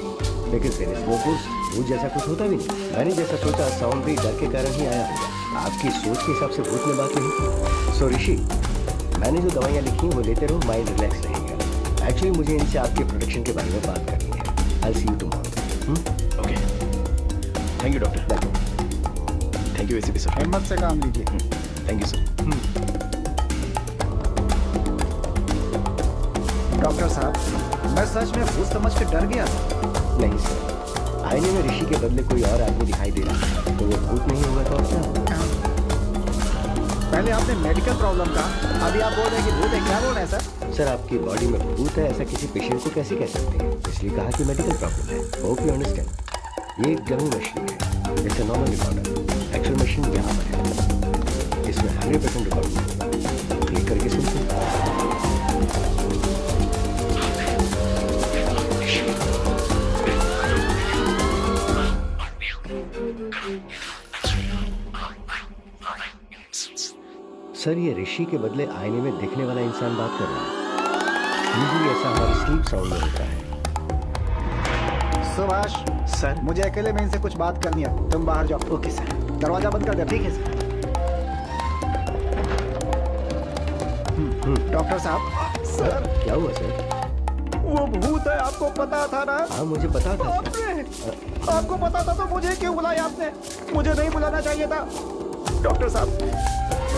लेकिन वो भूत जैसा कुछ होता भी नहीं। मैंने जैसा सोचा, साउंड भी डर के कारण ही आया होगा। आपकी सोच के हिसाब से भूत ने बात नहीं। सो ऋषि, मैंने जो दवाइयाँ लिखी हैं वो लेते रहो, माइंड रिलैक्स रहेगा। एक्चुअली मुझे इनसे आपके प्रोटेक्शन के बारे में बात करनी है। I see you tomorrow. Okay, thank you doctor. Thank you ACP sir. हिम्मत से काम लीजिए। Thank you sir. डॉक्टर साहब, मैं सच में भूत समझ के डर गया था। नहीं सर, आईने में ऋषि के बदले कोई और आदमी दिखाई दे रहा है, तो वो भूत नहीं होगा तो और क्या होगा? पहले आपने मेडिकल प्रॉब्लम कहा, अभी आप बोल रहे हैं कि भूत है। क्या बोल रहे हैं सर? सर, आपकी बॉडी में भूत है ऐसा किसी पेशेंट को कैसे कह सकते हैं? इसलिए कहा कि मेडिकल प्रॉब्लम है। Hope you understand. ये एक डमी मशीन है, it's a normal recorder. Actual machine यहाँ पर है, इसमें 100% रिकॉर्डिंग होगा। क्लिक करके सुनते हैं। सर, ये ऋषि के बदले आईने में दिखने वाला इंसान बात कर रहा है। यूजुअली ऐसा हमारे स्लीप साउंड में होता है। सुभाष सर, मुझे अकेले में इनसे कुछ बात करनी है, तुम बाहर जाओ। Okay sir. दरवाजा बंद कर दे। ठीक है सर। डॉक्टर साहब। सर, क्या हुआ सर? वो भूत है, आपको पता था ना? हाँ, मुझे पता था सर। आपने आपको पता था तो मुझे क्यों बुलाया आपने? मुझे नहीं बुलाना चाहिए था। डॉक्टर साहब,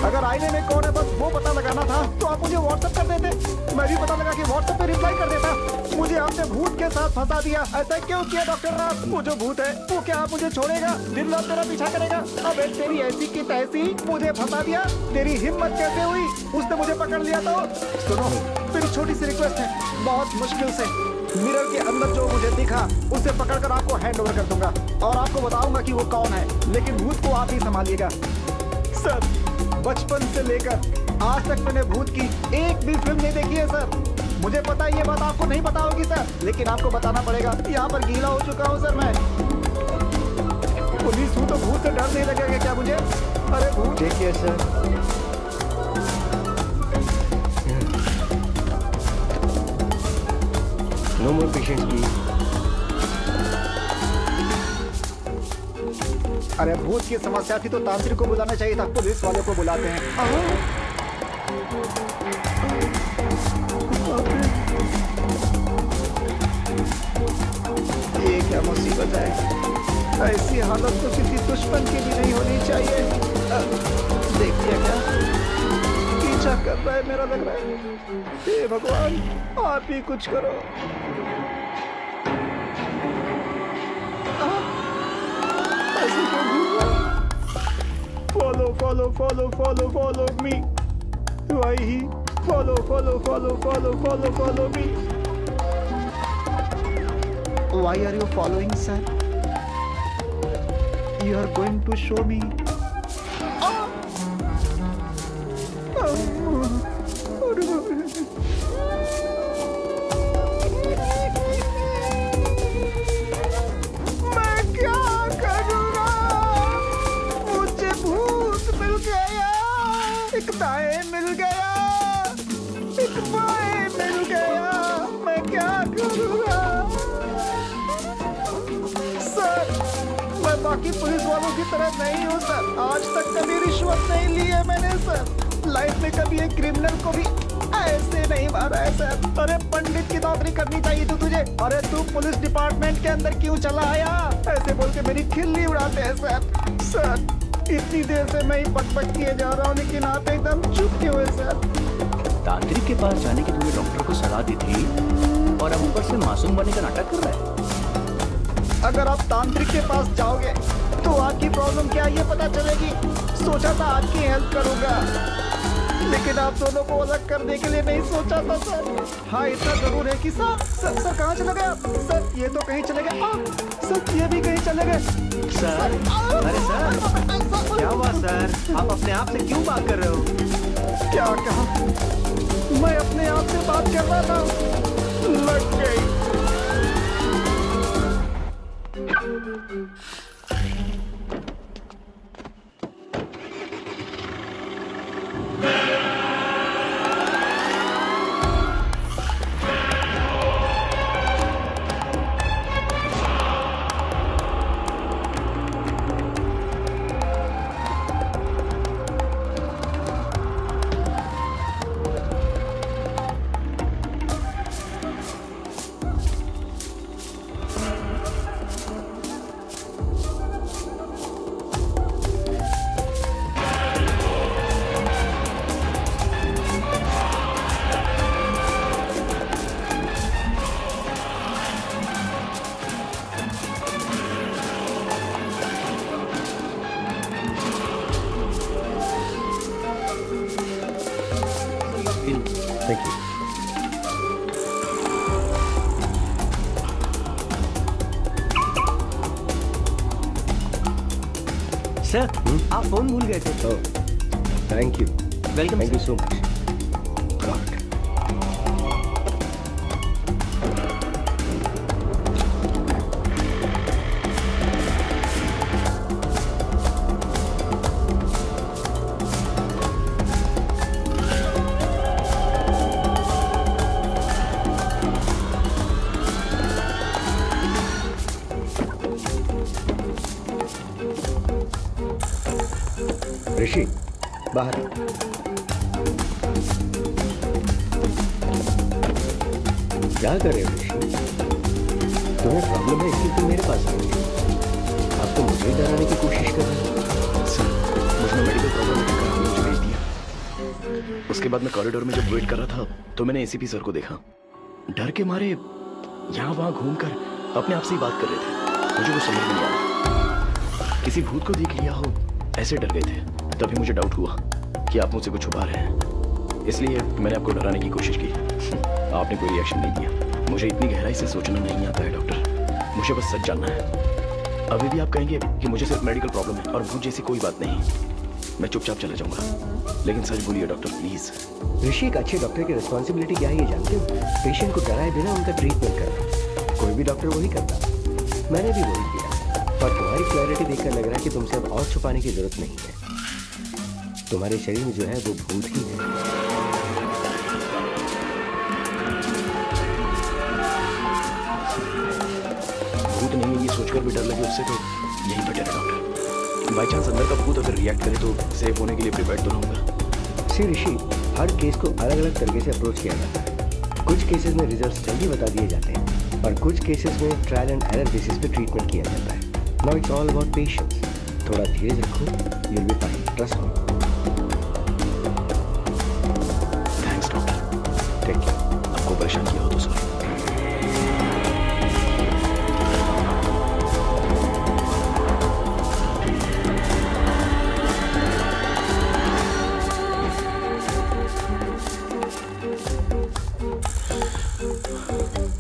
अगर आईने में कौन है बस वो पता लगाना था तो आप मुझे व्हाट्सएप कर देते, मैं भी पता लगा कि व्हाट्सएप पे रिप्लाई कर देता। मुझे आपने भूत के साथ फंसा दिया। ऐसा क्यों किया डॉक्टर राव? वो जो भूत है वो क्या आप मुझे छोड़ेगा? दिन रात मेरा पीछा करेगा? अबे तेरी ऐसी की तैसी, मुझे फंसा दिया। तेरी हिम्मत कैसे हुई? उसने मुझे पकड़ लिया तो? सुनो, मेरी छोटी सी रिक्वेस्ट है, बहुत मुश्किल से मिरर के अंदर जो मुझे दिखा उसे पकड़कर आपको हैंड ओवर कर दूंगा और आपको बताऊंगा कि वो कौन है, लेकिन भूत को आप ही संभालिएगा। सर, बचपन से लेकर आज तक मैंने भूत की एक भी फिल्म नहीं देखी है सर। मुझे पता है ये बात आपको नहीं पता होगी सर, लेकिन आपको बताना पड़ेगा। यहाँ पर गीला हो चुका हूँ सर मैं। पुलिस हूँ तो भूत से डर नहीं लगेगा क्या मुझे? अरे भूत। देखिए sir, no more patients please. अरे भूत की समस्या थी तो तांत्रिक को बुलाना चाहिए था, पुलिस वालों को बुलाते हैं। ये क्या मुसीबत है? ऐसी हालत तो किसी दुश्मन की भी नहीं होनी चाहिए। देखिए क्या पीछा कर रहा है मेरा, लग रहा है। हे भगवान, आप ही कुछ करो। ऐसे क्यों घूम रहा? Follow, follow, follow, follow, follow me. Why he? Follow, follow, follow, follow, follow, follow me. Why are you following, sir? You are going to show me. बाकी पुलिस वालों की तरह नहीं हूँ सर। आज तक कभी रिश्वत नहीं ली है मैंने सर। लाइफ में कभी एक क्रिमिनल को भी ऐसे नहीं मारा है सर। अरे पंडित की नौकरी करनी चाहिए थी तुझे। अरे तू पुलिस डिपार्टमेंट के अंदर क्यों चला आया? ऐसे बोल के मेरी खिल्ली उड़ाते हैं सर। सर इतनी देर से मैं ही पटपट किए जा रहा हूँ, लेकिन आप एकदम चुप क्यों है सर? तांत्रिक के पास जाने की तूने डॉक्टर को सलाह दी थी और अब ऊपर से मासूम बनने का नाटक कर रहा है। अगर आप तांत्रिक के पास जाओगे तो आपकी प्रॉब्लम क्या है ये पता चलेगी। सोचा था आपकी हेल्प करूंगा, लेकिन आप दोनों को अलग करने के लिए नहीं सोचा था सर। हाँ इतना जरूर है कि सर कहाँ चले गए आप? सर ये तो कहीं चले गए। सर ये भी कहीं चले गए। सर अरे सर क्या हुआ सर? आप अपने आप से क्यों बात कर रहे हो? क्या कहा? मैं अपने आप से बात कर रहा था, लग गई। Thank you. सर आप फोन भूल गए थे। Oh, thank you. Welcome Thank you so much. God. ऋषि बाहर आ। क्या कर रहे हो ऋषि? तुम्हें प्रॉब्लम है इसलिए तुम मेरे पास आए। आप तो मुझे डराने की कोशिश कर रहे हो। सर मुझे मेडिकल प्रॉब्लम है, मुझे भेज दिया। उसके बाद मैं कॉरिडोर में जब वेट कर रहा था तो मैंने एसीपी सर को देखा। डर के मारे यहाँ वहाँ घूमकर अपने आप से ही बात कर रहे थे। मुझे कुछ समझ नहीं आया, किसी भूत को देख लिया हो ऐसे डर गए थे। तभी मुझे डाउट हुआ कि आप मुझसे कुछ छुपा रहे हैं, इसलिए मैंने आपको डराने की कोशिश की। आपने कोई रिएक्शन नहीं दिया। मुझे इतनी गहराई से सोचना नहीं आता है डॉक्टर, मुझे बस सच जानना है। अभी भी आप कहेंगे कि मुझे सिर्फ मेडिकल प्रॉब्लम है और भूत जैसी कोई बात नहीं, मैं चुपचाप चला जाऊंगा। लेकिन सच बोलिए डॉक्टर प्लीज। ऋषि एक अच्छे डॉक्टर की रिस्पॉन्सिबिलिटी क्या है ये जानते हो? पेशेंट को डराए बिना उनका ट्रीटमेंट करना। कोई भी डॉक्टर वही करता, मैंने भी वही किया। पर तुम्हारी क्लैरिटी देखकर लग रहा है कि तुमसे अब और छुपाने की जरूरत नहीं है। तुम्हारे शरीर में जो है वो भूत ही है। भूत नहीं है ये सोचकर भी डर लगे उससे तो यही बेटर है डॉक्टर। बाई चांस अंदर का भूत अगर रिएक्ट करे तो सेफ होने के लिए प्रिपेयर तो रहूंगा। सी ऋषि, हर केस को अलग अलग तरीके से अप्रोच किया जाता है। कुछ केसेस में रिजल्ट्स जल्दी बता दिए जाते हैं और कुछ केसेस में ट्रायल एंड एरर बेसिस पे ट्रीटमेंट किया जाता है। Now it's all about patience. थोड़ा धीरज रखो, you will be fine, trust me. Thanks doctor. Take care. आपको परेशान किया हो तो सॉरी।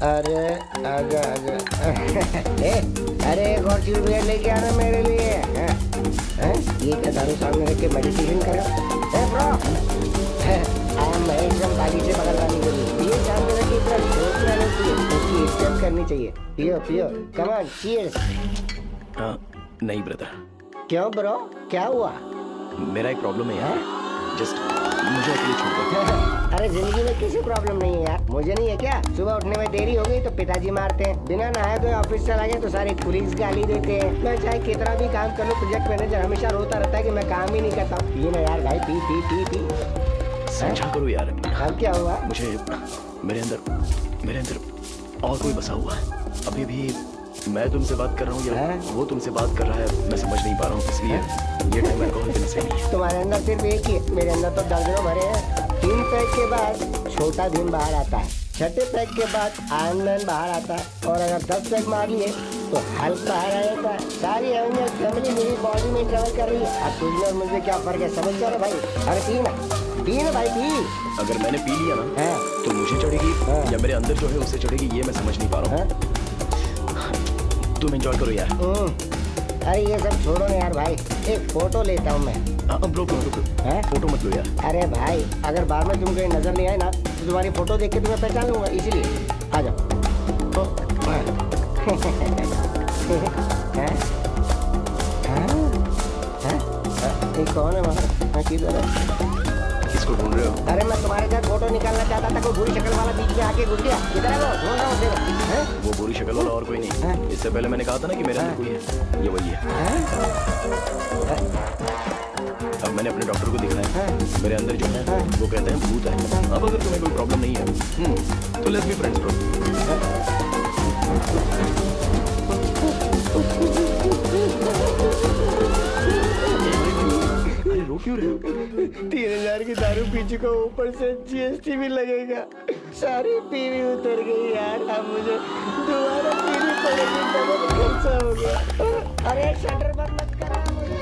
अरे आजा आजा। अरे एक और चीज भी लेके आना मेरे लिए। ये क्या दारू सामने रख के मेडिटेशन कर रहा है? एकदम ताली से बगल वाली के लिए ये सामने रख के इतना सोचना नहीं चाहिए, उसकी इज्जत करनी चाहिए। पियो पियो, कम ऑन, चीयर्स। नहीं ब्रदर। क्यों ब्रो, क्या हुआ? मेरा एक प्रॉब्लम है यार, जस्ट मुझे अकेले छोड़ दो। अरे जिंदगी में किसी प्रॉब्लम नहीं है यार, मुझे नहीं है क्या? सुबह उठने में देरी हो गई तो पिताजी मारते हैं, बिना नहाए धोए ऑफिस चला गया तो सारी पुलिस गाली देते हैं। मैं चाहे कितना भी काम कर लूं, प्रोजेक्ट मैनेजर हमेशा रोता रहता है कि मैं काम ही नहीं करता। पी ना यार भाई, पी पी पी पी। समझा करो यार। अब क्या हुआ? मुझे मेरे अंदर और कोई बसा हुआ है। अभी भी मैं तुमसे बात कर रहा हूँ या वो तुमसे बात कर रहा है, मैं समझ नहीं पा रहा हूँ, इसलिए ये टाइम अल्कोहल पीने से नहीं है। तुम्हारे अंदर सिर्फ एक ही है, मेरे अंदर तो दर्जनों भरे हैं। 3 पैक के बाद छोटा भीम बाहर आता है, 6ठे पैक के बाद आयरन मैन बाहर आता है, और अगर 10 पैक मार लिए तो हल्क बाहर आ जाता है। सारी एवेंजर्स फैमिली मेरी बॉडी में ट्रेवल कर रही है। अब तुझे और मुझे क्या फर्क है, समझ जा रहा भाई? अरे पी ना भाई, पी। अगर मैंने पी लिया ना तो मुझे चढ़ेगी या मेरे अंदर जो है उसे चढ़ेगी, ये मैं समझ नहीं पा रहा हूँ। तुम एंजॉय करो यार। अरे ये सब छोड़ो ना यार भाई, एक फोटो लेता हूँ मैं। ब्रो फोटो मत लो यार। अरे भाई, अगर बाद में तुम कहीं नजर नहीं आए ना तो तुम्हारी फोटो देख के तुम्हें पहचान लूंगा, इसीलिए आ जाओ। कौन है वहाँ? किधर है? किसको ढूंढ रहे हो? अरे मैं तुम्हारे साथ फोटो निकालना चाहता था, कोई बुरी शक्ल वाला बीच में आके घुस गया। किधर है वो? ढूंढ रहा हूँ। वो बुरी शक्ल वाला और कोई नहीं। इससे पहले मैंने कहा था ना कि मेरे अंदर कोई है, ये वही है। अब मैंने अपने डॉक्टर को दिखाया, मेरे अंदर जो है वो कहते हैं भूत है। अब अगर तुम्हें कोई प्रॉब्लम नहीं है तो लेट्स बी फ्रेंड्स ब्रो। अरे रो क्यों रहे हो? 3000 की दारू पी चुका, ऊपर से GST भी लगेगा। सारी पीवी उतर गई यार, अब मुझे दोबारा पीनी पड़ेगी। डबल खर्चा हो गया। अरे शटर बंद मत करा मुझे।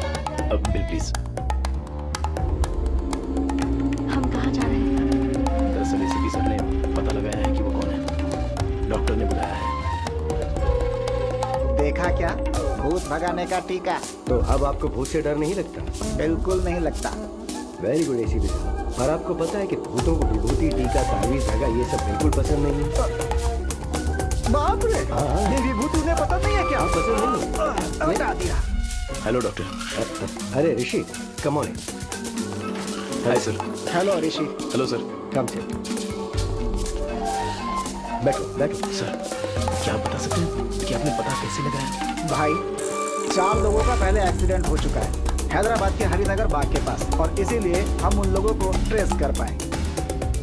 अब बिल प्लीज। हम कहाँ जा रहे हैं? दरअसल एसीपी सर ने पता लगाया है कि वो कौन है, डॉक्टर ने बुलाया है। देखा क्या, भूत भगाने का टीका। तो अब आपको भूत से डर नहीं लगता? बिल्कुल नहीं लगता। वेरी गुड एसीपी साहब। और आपको पता है कि भूतों को विभूति, टीका, तावीज, धागा ये सब बिल्कुल पसंद नहीं है। बाप रे, ये विभूति उन्हें पता नहीं है क्या? पसंद नहीं है। बता दिया। Hello doctor. अरे Rishi, come on. Hi sir. Hello Rishi. Hello sir. कम से बैठो बैठो। सर क्या आप बता सकते हैं कि आपने पता कैसे लगाया? भाई, 4 लोगों का पहले एक्सीडेंट हो चुका है हैदराबाद के हरिनगर बाग के पास, और इसीलिए हम उन लोगों को ट्रेस कर पाए।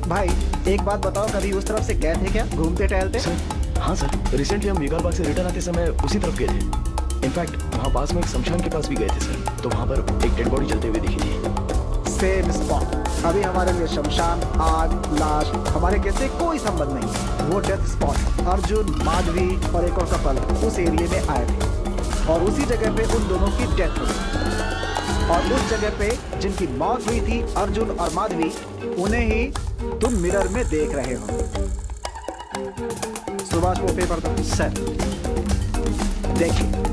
भाई एक बात बताओ, कभी उस तरफ से गए थे क्या, घूमते टहलते? सर हाँ सर, रिसेंटली हम मीगाल बाग से रिटर्न आते समय उसी तरफ गए थे। इनफैक्ट वहाँ पास में एक शमशान के पास भी गए थे सर, तो वहाँ पर एक डेड बॉडी चलते हुए दिखी थी। Same spot. अभी हमारे लिए शमशान, आग, लाश हमारे कैसे कोई संबंध नहीं। वो डेथ स्पॉट अर्जुन, माधवी और एक और कपल उस एरिया में आए थे, और उसी जगह पे उन दोनों की डेथ हो गई। और उस जगह पे जिनकी मौत हुई थी, अर्जुन और माधवी, उन्हें ही तुम मिरर में देख रहे हो। सुभाष वो पेपर दो। सर देखिए,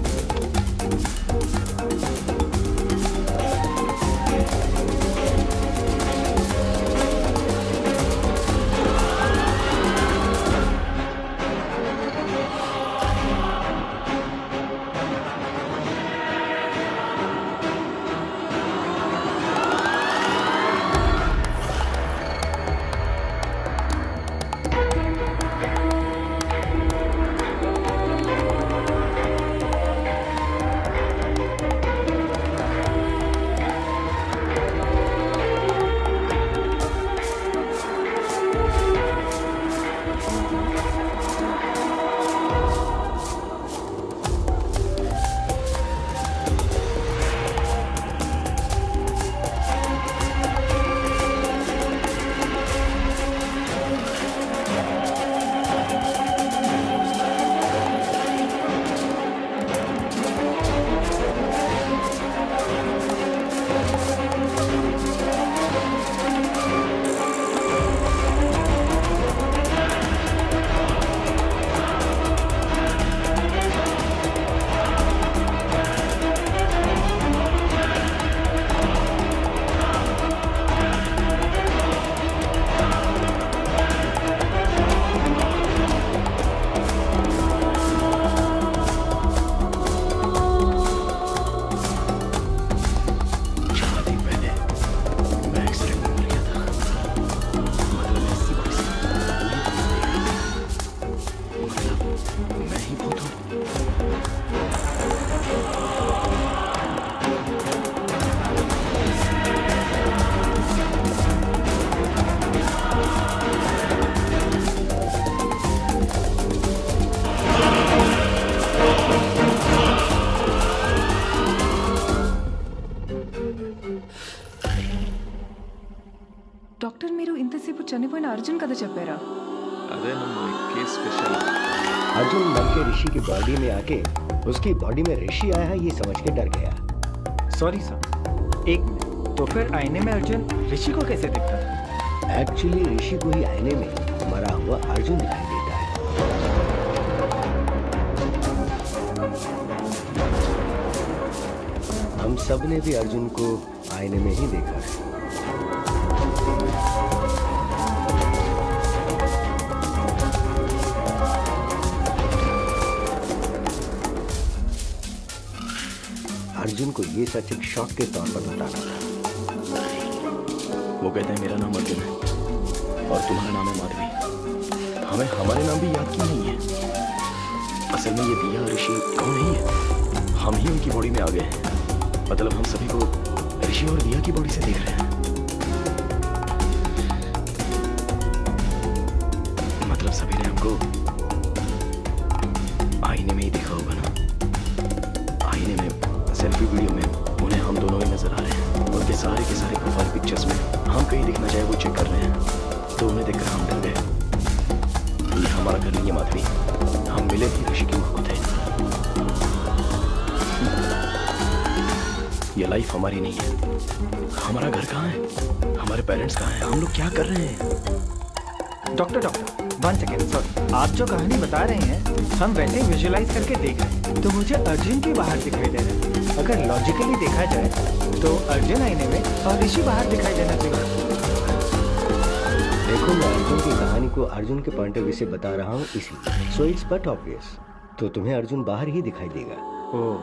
ನನ್ನ ಅರ್ಜುನ್ ಕதை చెప్పారా అదే ನಮ್ಮ కేస్ స్పెషల్ अर्जुन मर के ऋषि की बॉडी में आके उसकी बॉडी में ऋषि आया है ये समझ के डर गया। सॉरी सर, एक मिनट, तो फिर आईने में अर्जुन ऋषि को कैसे दिखता था? एक्चुअली ऋषि को ही आईने में मरा हुआ अर्जुन दिखाई देता है। हम सब ने भी अर्जुन को आईने में ही देखा है। अर्जुन को ये सच एक शॉक के तौर पर बताना था। वो कहते हैं मेरा नाम अर्जुन है और तुम्हारा नाम है माधवी। हमें हमारे नाम भी याद क्यों नहीं है? असल में ये दिया और ऋषि कौन नहीं है, हम ही उनकी बॉडी में आ गए हैं। मतलब हम सभी को ऋषि और दिया की बॉडी से देख रहे हैं। मतलब सभी ने हमको आईने में ही देखा होगा ना। आईने में सेल्फी वीडियो में उन्हें हम दोनों ही नजर आ रहे हैं। उनके सारे के सारे प्रोफाइल पिक्चर्स में हम कहीं दिखना चाहे वो चेक कर रहे हैं। तो उन्हें देखकर हम डर गए। ये हमारा घर नहीं है माधवी, हम मिले भी ऋषि की को थे। ये लाइफ हमारी नहीं है। हमारा घर कहाँ है, हमारे पेरेंट्स कहाँ हैं, हम लोग क्या कर रहे हैं? डॉक्टर 1 सेकेंड, सॉरी, आप जो कहानी बता रहे हैं हम वैसे ही विजुअलाइज करके देख रहे हैं, तो मुझे अर्जुन की बाहर दिखाई दे रहा है। अगर लॉजिकली देखा जाए तो अर्जुन आईने में और ऋषि बाहर दिखाई देना चाहिए। देखो मैं अर्जुन की कहानी को अर्जुन के पॉइंट ऑफ व्यू से बता रहा हूँ इसलिए, सो इट्स बट ऑब्वियस। तो तुम्हें अर्जुन बाहर ही दिखाई देगा। ओह,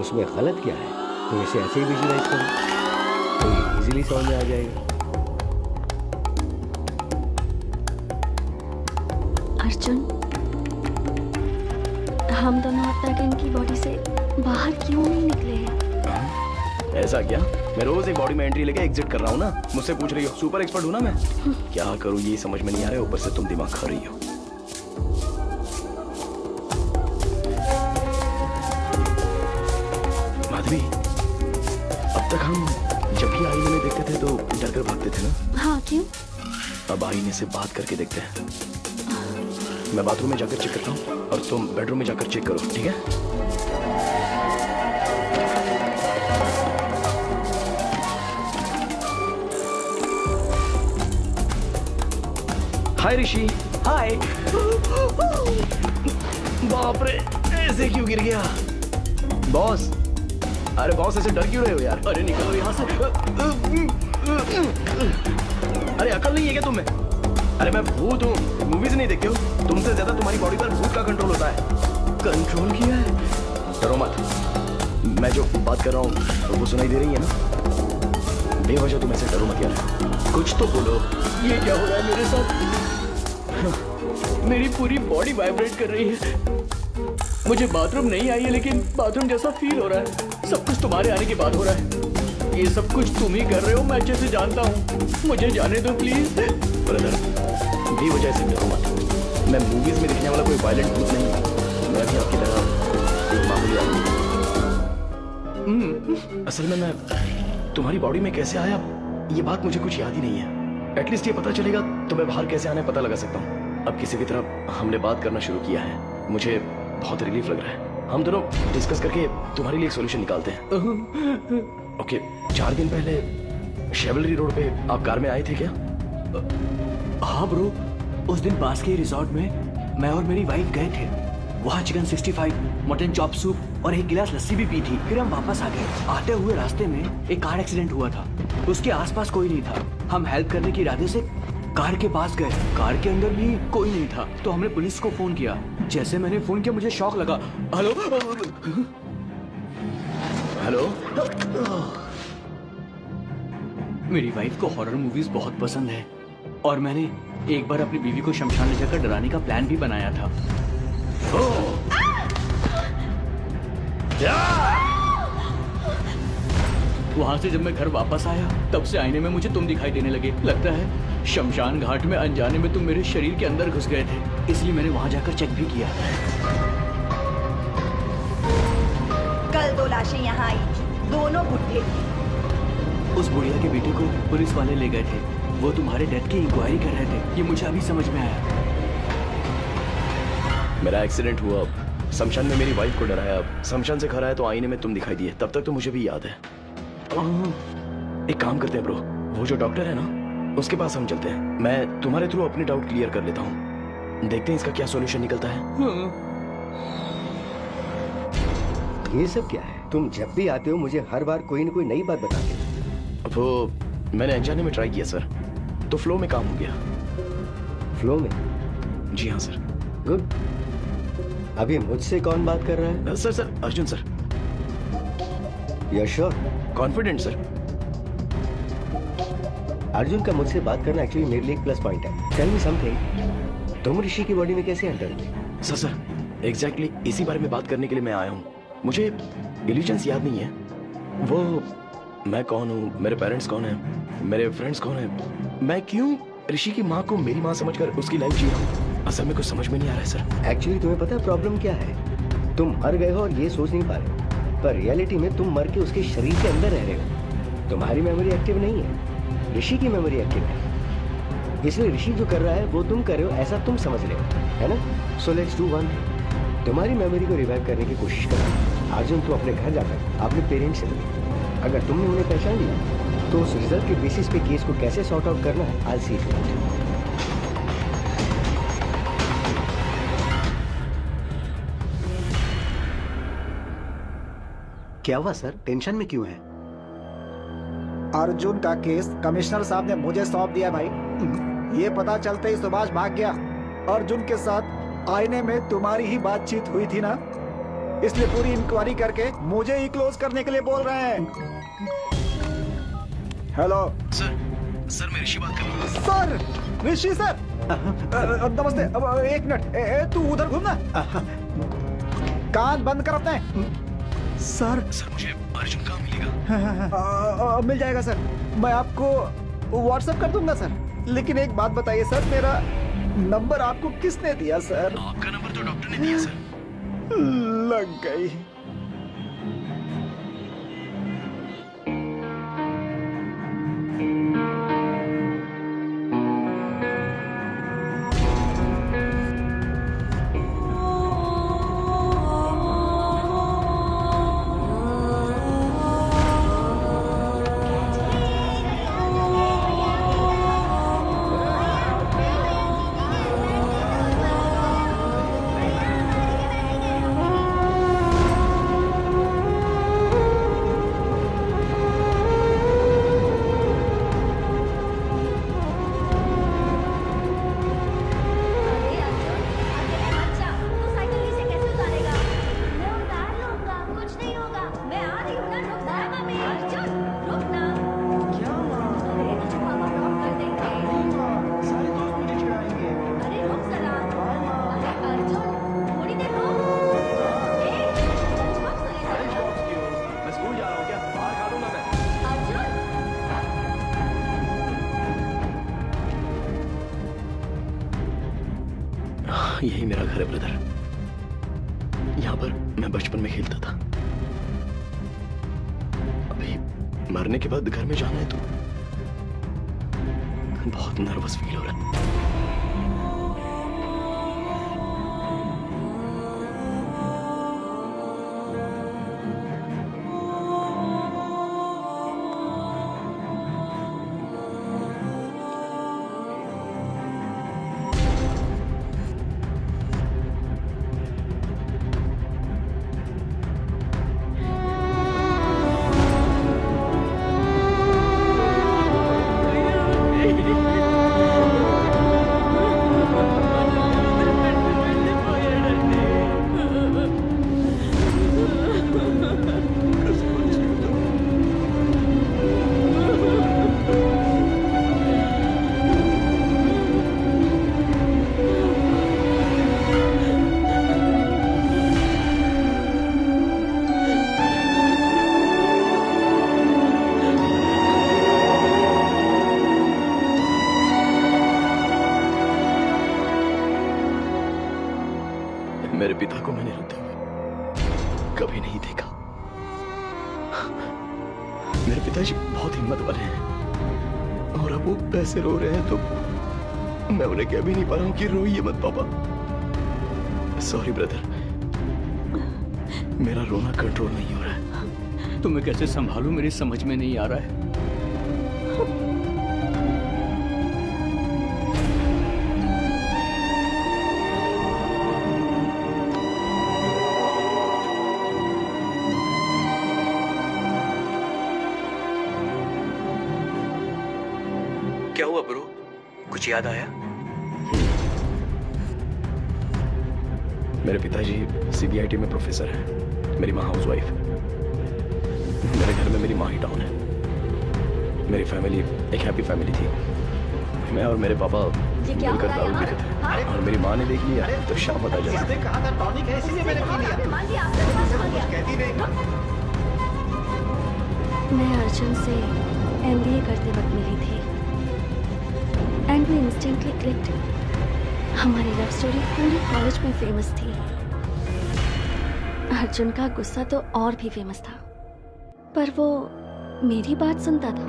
उसमें गलत क्या है? तुम इसे ऐसे ही विजुअलाइज करो तो ये इजीली समझ में आ जाएगा। अर्जुन, हम दोनों अब तक इनकी बॉडी से बाहर क्यों नहीं निकले हैं? ऐसा क्या? मैं रोज एक बॉडी में एंट्री लेके एग्जिट कर रहा हूँ ना। मुझसे पूछ रही हो, सुपर एक्सपर्ट हूँ ना मैं। क्या करूँ ये समझ में नहीं आ रहा है, ऊपर से तुम दिमाग खा रही हो। माधवी, अब तक हम जब भी आईने में देखते थे तो डर कर भागते थे ना। हाँ, क्यों? अब आईने से बात करके देखते हैं। मैं बाथरूम में जाकर चेक करता हूँ और तुम बेडरूम में जाकर चेक करो, ठीक है? हाय ऋषि। हाय। बाप रे, ऐसे क्यों गिर गया? बॉस, अरे बॉस ऐसे डर क्यों रहे हो यार? अरे निकलो यहाँ से। अरे अकल नहीं है क्या तुम्हें? अरे मैं भूत हूँ, मूवीज नहीं देखते हो? तुमसे ज्यादा तुम्हारी बॉडी पर भूत का कंट्रोल होता है। कंट्रोल किया है? डरो मत, मैं जो बात कर रहा हूँ तो वो सुनाई दे रही है ना? बेवजह तुम ऐसे डरो मत यार, कुछ तो बोलो। ये क्या हो रहा है मेरे साथ? मेरी पूरी बॉडी वाइब्रेट कर रही है। मुझे बाथरूम नहीं आई है लेकिन बाथरूम जैसा फील हो रहा है। सब कुछ तुम्हारे आने के बाद हो रहा है। ये सब कुछ तुम ही कर रहे हो, मैं अच्छे से जानता हूँ। मुझे जाने दो प्लीज। ब्रदर, बेवजह से डरो मत। मैं मूवीज में दिखने वाला कोई वायलेंट भूत नहीं हूँ। मैं भी आपकी तरह एक मामूली आदमी हूँ। असल में मैं तुम्हारी बॉडी में कैसे आया ये बात मुझे कुछ याद ही नहीं है। एटलीस्ट ये पता चलेगा तो मैं बाहर कैसे आने पता लगा सकता हूँ। अब किसी की तरह हमने बात करना शुरू किया है, मुझे बहुत रिलीफ लग रहा है। हम दोनों डिस्कस करके तुम्हारे लिए एक सॉल्यूशन निकालते हैं। ओके, 4 दिन पहले शेवलरी रोड पे आप कार में आए थे क्या? हाँ ब्रो, उस दिन पास के रिजॉर्ट में मैं और मेरी वाइफ गए थे। वहाँ चिकन 65, मटन चॉप सूप और एक गिलास लस्सी भी पी थी। फिर हम वापस आ गए। आते हुए रास्ते में एक कार एक्सीडेंट हुआ था। उसके आसपास कोई नहीं था। हम हेल्प करने के इरादे से कार के पास गए। कार के अंदर भी कोई नहीं था तो हमने पुलिस को फोन किया। जैसे मैंने फोन किया मुझे शॉक लगा। Hello hello. मेरी वाइफ को हॉरर मूवीज बहुत पसंद है और मैंने एक बार अपनी बीवी को शमशान ले जाकर डराने का प्लान भी बनाया था। वहां से जब मैं घर वापस आया तब से आईने में मुझे तुम दिखाई देने लगे। लगता है शमशान घाट में अनजाने में तुम मेरे शरीर के अंदर घुस गए थे, इसलिए मैंने वहां जाकर चेक भी किया। कल 2 लाशें यहाँ आई थी, दोनों बुढ़े थे। उस बुढ़िया के बेटे को पुलिस वाले ले गए थे। वो तुम्हारे डेथ की इंक्वायरी कर रहे थे, ये मुझे अभी समझ में आया। मेरा एक्सीडेंट हुआ, शमशान में मेरी वाइफ को डराया, शमशान से खड़ा है तो आईने में तुम दिखाई दिए, तब तक तो मुझे भी याद है। एक काम करते हैं ब्रो, वो जो डॉक्टर है ना उसके पास हम चलते हैं, मैं तुम्हारे थ्रू अपने डाउट क्लियर कर लेता हूँ, देखते हैं इसका क्या सॉल्यूशन निकलता है। ये सब क्या है? तुम जब भी आते हो मुझे हर बार कोई न कोई नई बात बताते हो। वो मैंने अनजाने में ट्राई किया सर, तो फ्लो में काम हो गया। फ्लो में? जी हाँ सर। गुड। अभी मुझसे कौन बात कर रहा है? Sir Arjun sir. You sure? Confident sir. Arjun का मुझसे बात करना एक्चुअली मेरे लिए एक प्लस पॉइंट है। टेल मी समथिंग, तुम ऋषि की बॉडी में कैसे एंटर हुए? सर एग्जैक्टली इसी बारे में बात करने के लिए मैं आया हूँ। मुझे इल्यूजन्स याद नहीं है, वो मैं कौन हूँ, मेरे पेरेंट्स कौन हैं, मेरे फ्रेंड्स कौन हैं, मैं क्यों ऋषि की माँ को मेरी माँ समझकर उसकी लाइफ जी रहा हूँ, असल में कुछ समझ में नहीं आ रहा है सर। एक्चुअली तुम्हें पता है प्रॉब्लम क्या है? तुम मर गए हो और ये सोच नहीं पा रहे हो, पर रियलिटी में तुम मर के उसके शरीर के अंदर रह रहे हो। तुम्हारी मेमोरी एक्टिव नहीं है, ऋषि की मेमोरी एक्टिव है। इसलिए ऋषि जो कर रहा है वो तुम कर रहे हो ऐसा तुम समझ रहे हो, है ना? So let's do one thing, तुम्हारी मेमोरी को रिवाइव करने की कोशिश करो। अर्जुन तुम अपने घर जाकर अपने पेरेंट्स से मिलो, अगर तुमने उन्हें पहचान लिया तो उस रिजल्ट के बेसिस पे केस को कैसे सॉर्ट आउट करना है आई सी इट। क्या हुआ सर, टेंशन में क्यों है? अर्जुन का केस कमिश्नर साहब ने मुझे सौंप दिया भाई। ये पता चलते ही सुभाष भाग गया। अर्जुन के साथ आईने में तुम्हारी ही बातचीत हुई थी ना, इसलिए पूरी इंक्वायरी करके मुझे ही क्लोज करने के लिए बोल रहे हैं। हेलो सर मैं ऋषि बात कर रहा हूँ। सर, ऋषि सर, नमस्ते। अब एक मिनट, तू उधर घूमना, कान बंद कर अपने। सर मुझे अर्जुन कहाँ मिलेगा? मिल जाएगा सर, मैं आपको व्हाट्सएप कर दूंगा सर। लेकिन एक बात बताइए सर, मेरा नंबर आपको किसने दिया सर? आपका नंबर तो डॉक्टर ने दिया सर। लग गई। यही मेरा घर है ब्रदर, यहाँ पर मैं बचपन में खेलता था। अभी मरने के बाद घर में जाना है तो बहुत नर्वस फील हो रहा है। मेरे पिता को मैंने रोते हुए कभी नहीं देखा। मेरे पिताजी बहुत हिम्मत वाले हैं, और अब वो पैसे रो रहे हैं तो मैं उन्हें कह भी नहीं पा रहा हूँ कि रोइए मत पापा। सॉरी ब्रदर, मेरा रोना कंट्रोल नहीं हो रहा है। तुम्हें कैसे संभालूं मेरी समझ में नहीं आ रहा है। क्या हुआ ब्रो, कुछ याद आया? मेरे पिताजी CBIT में प्रोफेसर हैं, मेरी माँ हाउसवाइफ। मेरे घर में मेरी माँ ही डाउन है। मेरी फैमिली एक हैप्पी फैमिली थी। मैं और मेरे पापा ये क्या मिलकर हो रहा है दारू यहाँ? पीते थे हाँ? और मेरी माँ ने देख लिया तो शाम बता जाती। इसने कहा था टॉनिक है इसीलिए मैंने पी लिया। मान लिया, आपने पास खा लिया। कहती नहीं। मैं अर्जुन से MBA करते वक्त मिली थी एंड वी इंस्टेंटली क्लिक्ड। हमारी लव स्टोरी पूरी कॉलेज में फेमस थी। अर्जुन का गुस्सा तो और भी फेमस था, पर वो मेरी बात सुनता था।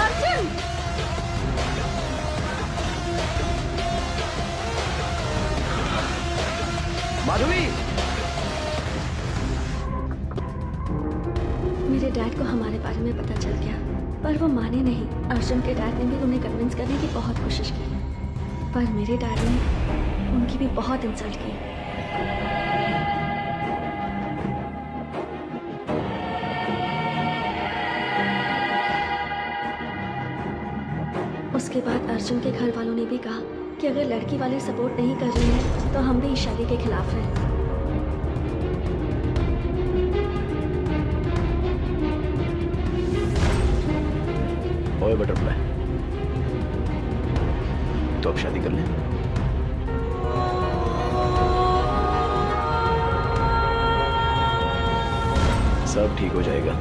अर्जुन! माधवी! मेरे डैड को हमारे बारे में पता चल गया, पर वो माने नहीं। अर्जुन के डैड ने भी उन्हें कन्विंस करने की बहुत कोशिश की, पर मेरे डैड ने उनकी भी बहुत इंसल्ट की। उसके बाद अर्जुन के घर वालों ने भी कहा कि अगर लड़की वाले सपोर्ट नहीं कर रहे हैं तो हम भी इस शादी के खिलाफ हैं। ओए बटरफ्लाई, तो अब शादी कर लें। सब ठीक हो जाएगा।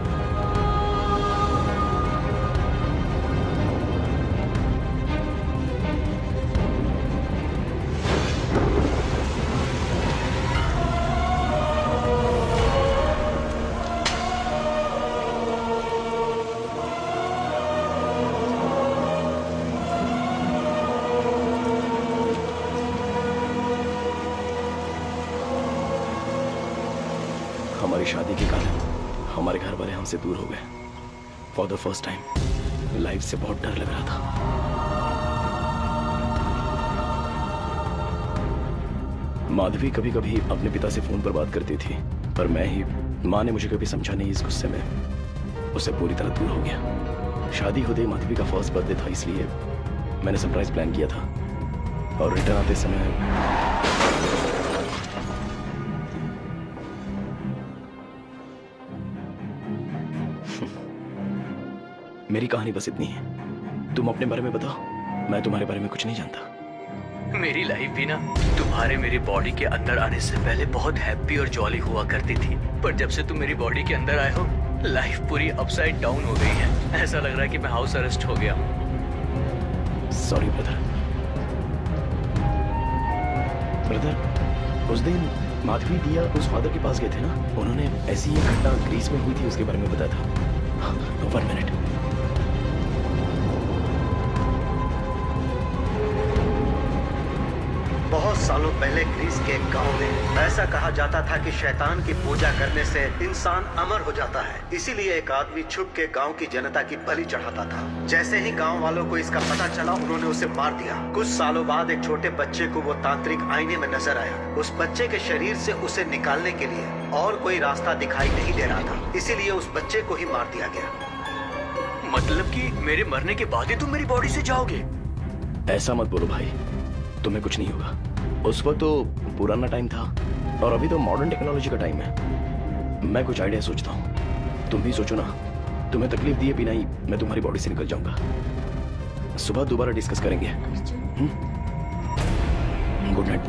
हमारी शादी के कारण हमारे घर वाले हमसे दूर हो गए। For the first time life से बहुत डर लग रहा था। माधवी कभी कभी अपने पिता से फोन पर बात करती थी, पर माँ ने मुझे कभी समझा नहीं। इस गुस्से में उससे पूरी तरह दूर हो गया। शादी होते ही माधवी का फर्स्ट बर्थडे था, इसलिए मैंने सरप्राइज प्लान किया था और रिटर्न आते समय मेरी कहानी बस इतनी है। तुम अपने बारे में बताओ, मैं तुम्हारे बारे में कुछ नहीं जानता। मेरी लाइफ भी ना तुम्हारे मेरी बॉडी के अंदर आने से पहले बहुत हैप्पी और जॉली हुआ करती थी, पर जब से तुम मेरी बॉडी के अंदर आए हो लाइफ पूरी अपसाइड डाउन हो गई है। ऐसा लग रहा है कि मैं हाउस अरेस्ट हो गया। Sorry brother. उस दिन माधवी दिया उस फादर के पास गए थे ना, उन्होंने ऐसी ही घटना ग्रीस में हुई थी उसके बारे में बताया था। 1 मिनट। बहुत सालों पहले ग्रीस के एक गांव में ऐसा कहा जाता था कि शैतान की पूजा करने से इंसान अमर हो जाता है। इसीलिए एक आदमी छुप के गांव की जनता की बलि चढ़ाता था। जैसे ही गांव वालों को इसका पता चला, उन्होंने उसे मार दिया। कुछ सालों बाद एक छोटे बच्चे को वो तांत्रिक आईने में नजर आया। उस बच्चे के शरीर से उसे निकालने के लिए और कोई रास्ता दिखाई नहीं दे रहा था, इसीलिए उस बच्चे को ही मार दिया गया। मतलब कि मेरे मरने के बाद ही तुम मेरी बॉडी से जाओगे? ऐसा मत बोलो भाई, तुम्हें कुछ नहीं होगा। उस वक्त तो पुराना टाइम था और अभी तो मॉडर्न टेक्नोलॉजी का टाइम है। मैं कुछ आइडिया सोचता हूँ, तुम भी सोचो ना। तुम्हें तकलीफ दिए बिना ही मैं तुम्हारी बॉडी से निकल जाऊंगा। सुबह दोबारा डिस्कस करेंगे। Good night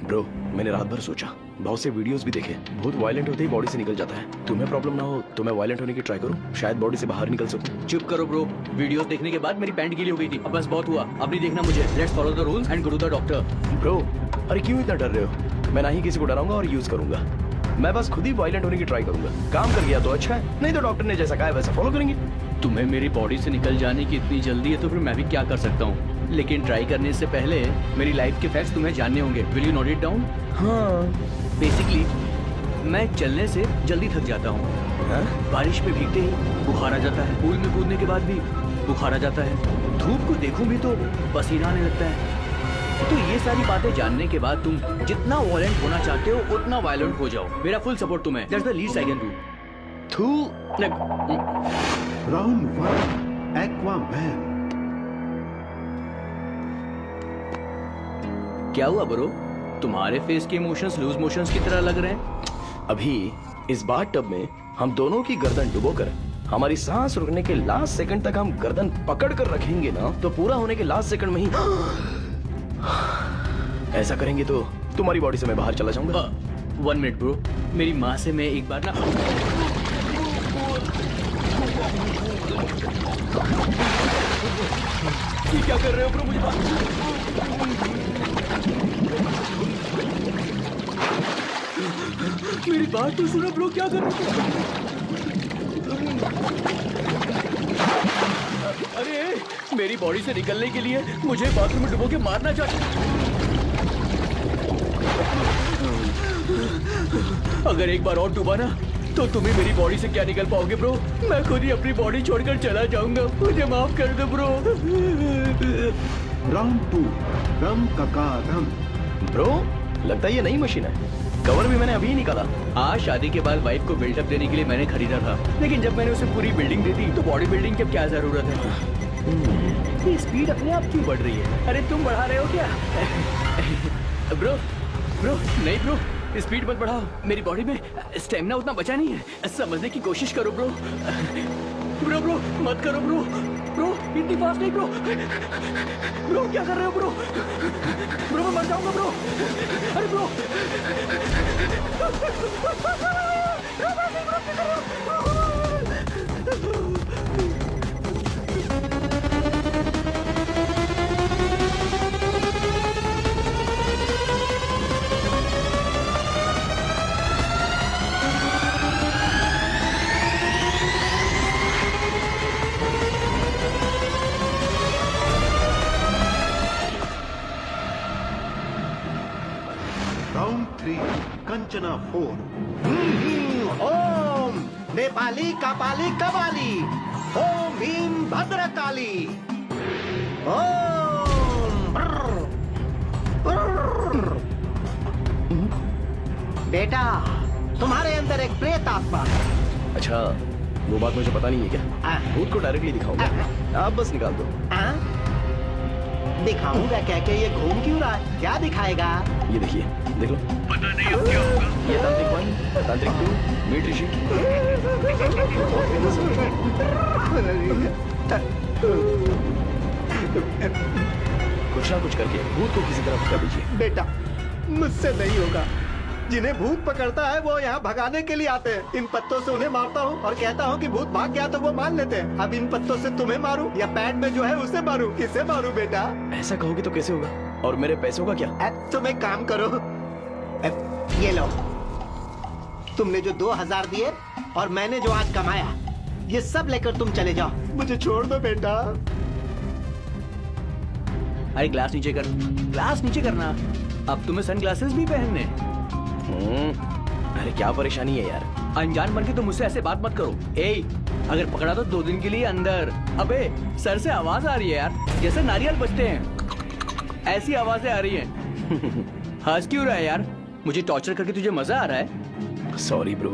bro. मैंने रात भर सोचा, बहुत से वीडियोस भी देखे, बहुत वायलेंट होते ही बॉडी से निकल जाता है। तुम्हें प्रॉब्लम ना हो तो मैं वायलेंट होने की ट्राई करूं, शायद बॉडी से बाहर निकल सकूं। चुप करो ब्रो, वीडियोस देखने के बाद मेरी पैंट गीली हो गई थी। अब बस बहुत हुआ, अब नहीं देखना मुझे। Let's follow the rules and go to the doctor. Bro, अरे क्यों इतना डर रहे हो? मैं ना ही किसी को डराऊंगा और यूज करूंगा। मैं बस खुद ही वायलेंट होने की ट्राई करूंगा। काम कर गया तो अच्छा है, नहीं तो डॉक्टर ने जैसा कहा है वैसा फॉलो करेंगे। तुम्हें मेरी बॉडी से निकल जाने की इतनी जल्दी है तो फिर मैं भी क्या कर सकता हूँ। लेकिन ट्राई करने से पहले मेरी लाइफ के फैक्ट्स तुम्हें जानने होंगे। Will you note it down? हाँ। बेसिकली मैं चलने से जल्दी थक जाता हूँ। हाँ? बारिश में भीगते ही बुखार आ जाता है, पूल में कूदने के बाद भी बुखार आ जाता है, धूप को देखूं भी तो पसीना आने लगता है। तो ये सारी बातें जानने के बाद तुम जितना वायलेंट होना चाहते हो उतना वायलेंट हो जाओ। मेरा फुल सपोर्ट तुम्हें। That's the least I can do. Round 1 Aquaman. क्या हुआ ब्रो? तुम्हारे फेस के इमोशंस लूज मोशंस की तरह लग रहे हैं। अभी इस बाथ टब में हम दोनों की गर्दन डुबोकर हमारी सांस रुकने के लास्ट सेकंड तक हम गर्दन पकड़ कर रखेंगे ना, तो पूरा होने के लास्ट सेकंड में ही ऐसा करेंगे तो तुम्हारी बॉडी से मैं बाहर चला जाऊंगा। 1 मिनट ब्रो, मेरी माँ से मैं एक बार ना ये क्या कर रहे हो ब्रो? मुझे मेरी बात तो सुनो ब्रो, क्या कर रहे हो? अरे मेरी बॉडी से निकलने के लिए मुझे बाथरूम में डुबो के मारना चाहिए। अगर एक बार और डूबा ना तो तुम्हें मेरी बॉडी से क्या निकल पाओगे ब्रो? मैं खुद ही अपनी बॉडी छोड़कर चला जाऊंगा। मुझे माफ कर दो ब्रो। राउंड 2 रम कका रम। ब्रो, लगता है ये नई मशीन है। कवर भी मैंने अभी ही निकाला। आज शादी के बाद वाइफ को बिल्डअप देने के लिए मैंने खरीदा था, लेकिन जब मैंने उसे पूरी बिल्डिंग दे दी तो बॉडी बिल्डिंग की क्या जरूरत है? ये स्पीड अपने आप क्यों बढ़ रही है? अरे तुम बढ़ा रहे हो क्या? ब्रो ब्रो नहीं ब्रो, स्पीड मत बढ़ाओ। मेरी बॉडी में स्टेमिना उतना बचा नहीं है। समझने की कोशिश करो ब्रो। ब्रो ब्रो मत करो ब्रो। ब्रो इतनी फास्ट नहीं ब्रो। ब्रो क्या कर रहे हो ब्रो? ब्रो मैं मर जाऊंगा ब्रो। अरे ब्रो राउंड 3 कंचना 4। ओम नेपाली कपाली कबाली, ओम भीम भद्रकाली, ओम ब्रर, ब्रर। बेटा तुम्हारे अंदर एक प्रेत आत्मा है। अच्छा, वो बात मुझे पता नहीं है क्या? भूत को डायरेक्टली दिखाऊंगा, आप बस निकाल दो। दिखाऊंगा क्या के ये घूम क्यों रहा है? क्या दिखाएगा? ये देखिए, देख लो। पता नहीं अब क्या होगा। ये तांत्रिक 1, तांत्रिक 2, मीट ऋषि। कुछ ना कुछ करके भूत को किसी तरह भगा दीजिए। बेटा मुझसे नहीं होगा। जिन्हें भूत पकड़ता है वो यहाँ भगाने के लिए आते हैं। इन पत्तों से उन्हें मारता हूँ और कहता हूँ कि भूत भाग गया तो वो मान लेते हैं। अब इन पत्तों से तुम्हें मारूं या पैड में जो है उसे मारूं? किसे मारूं बेटा? ऐसा कहोगे तो कैसे होगा? और मेरे पैसों का क्या? तुम एक काम करो, ये लो, तुमने जो 2000 दिए और मैंने जो आज कमाया, ये सब लेकर तुम चले जाओ। मुझे छोड़ दो बेटा। अरे ग्लास नीचे कर, ग्लास नीचे करना। अब तुम्हें सन ग्लासेस भी पहनने? अरे क्या परेशानी है यार? अनजान बन के तो मुझसे ऐसे बात मत करो। ए, अगर पकड़ा तो 2 दिन के लिए अंदर। अबे सर से आवाज आ रही है यार, जैसे नारियल बजते हैं, ऐसी आवाजें आ रही हैं। हंस क्यों रहा है यार? मुझे टॉर्चर करके तुझे मजा आ रहा है? Sorry bro.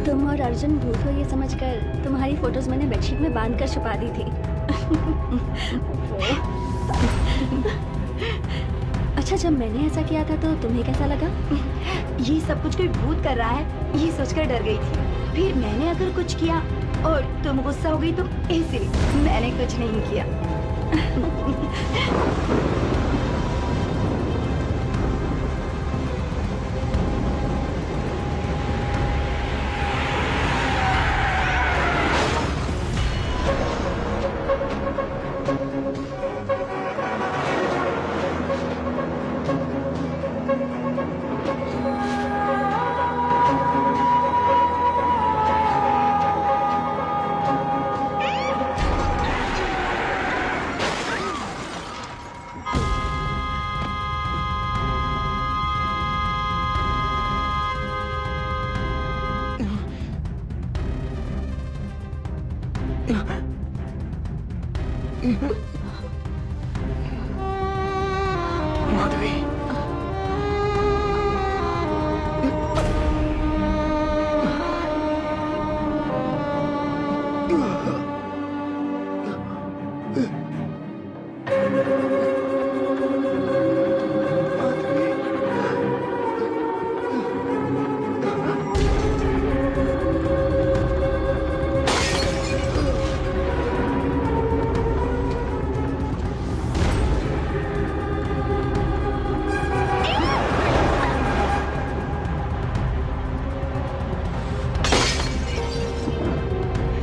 तुम और अर्जुन भूत हो ये समझकर तुम्हारी फोटोज मैंने बेडशीट में बांध कर छुपा दी थी। अच्छा, जब मैंने ऐसा किया था तो तुम्हें कैसा लगा? ये सब कुछ कोई भूत कर रहा है ये सोचकर डर गई थी। फिर मैंने अगर कुछ किया और तुम गुस्सा हो गई तो इसलिए मैंने कुछ नहीं किया। माधवी,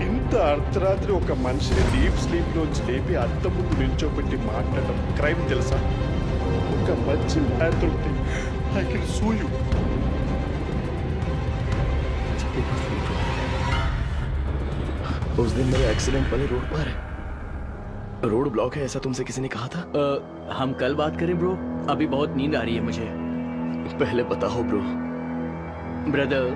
ఇంత అర్ధరాత్రి ఒక మనిషిని డీప్ స్లీప్ లోంచి లేపి అద్దం ముందు నిల్చోబెట్టి మాట్లాడడం క్రైమ్ తెలుసా? ఒక మంచి ల్యాండ్ ఉంటే ఐ కెన్ సూ యూ. उस दिन मेरे एक्सीडेंट वाले रोड पर रोड ब्लॉक है ऐसा तुमसे किसी ने कहा था? हम कल बात करें ब्रो, अभी बहुत नींद आ रही है मुझे। पहले बताओ ब्रो। ब्रदर,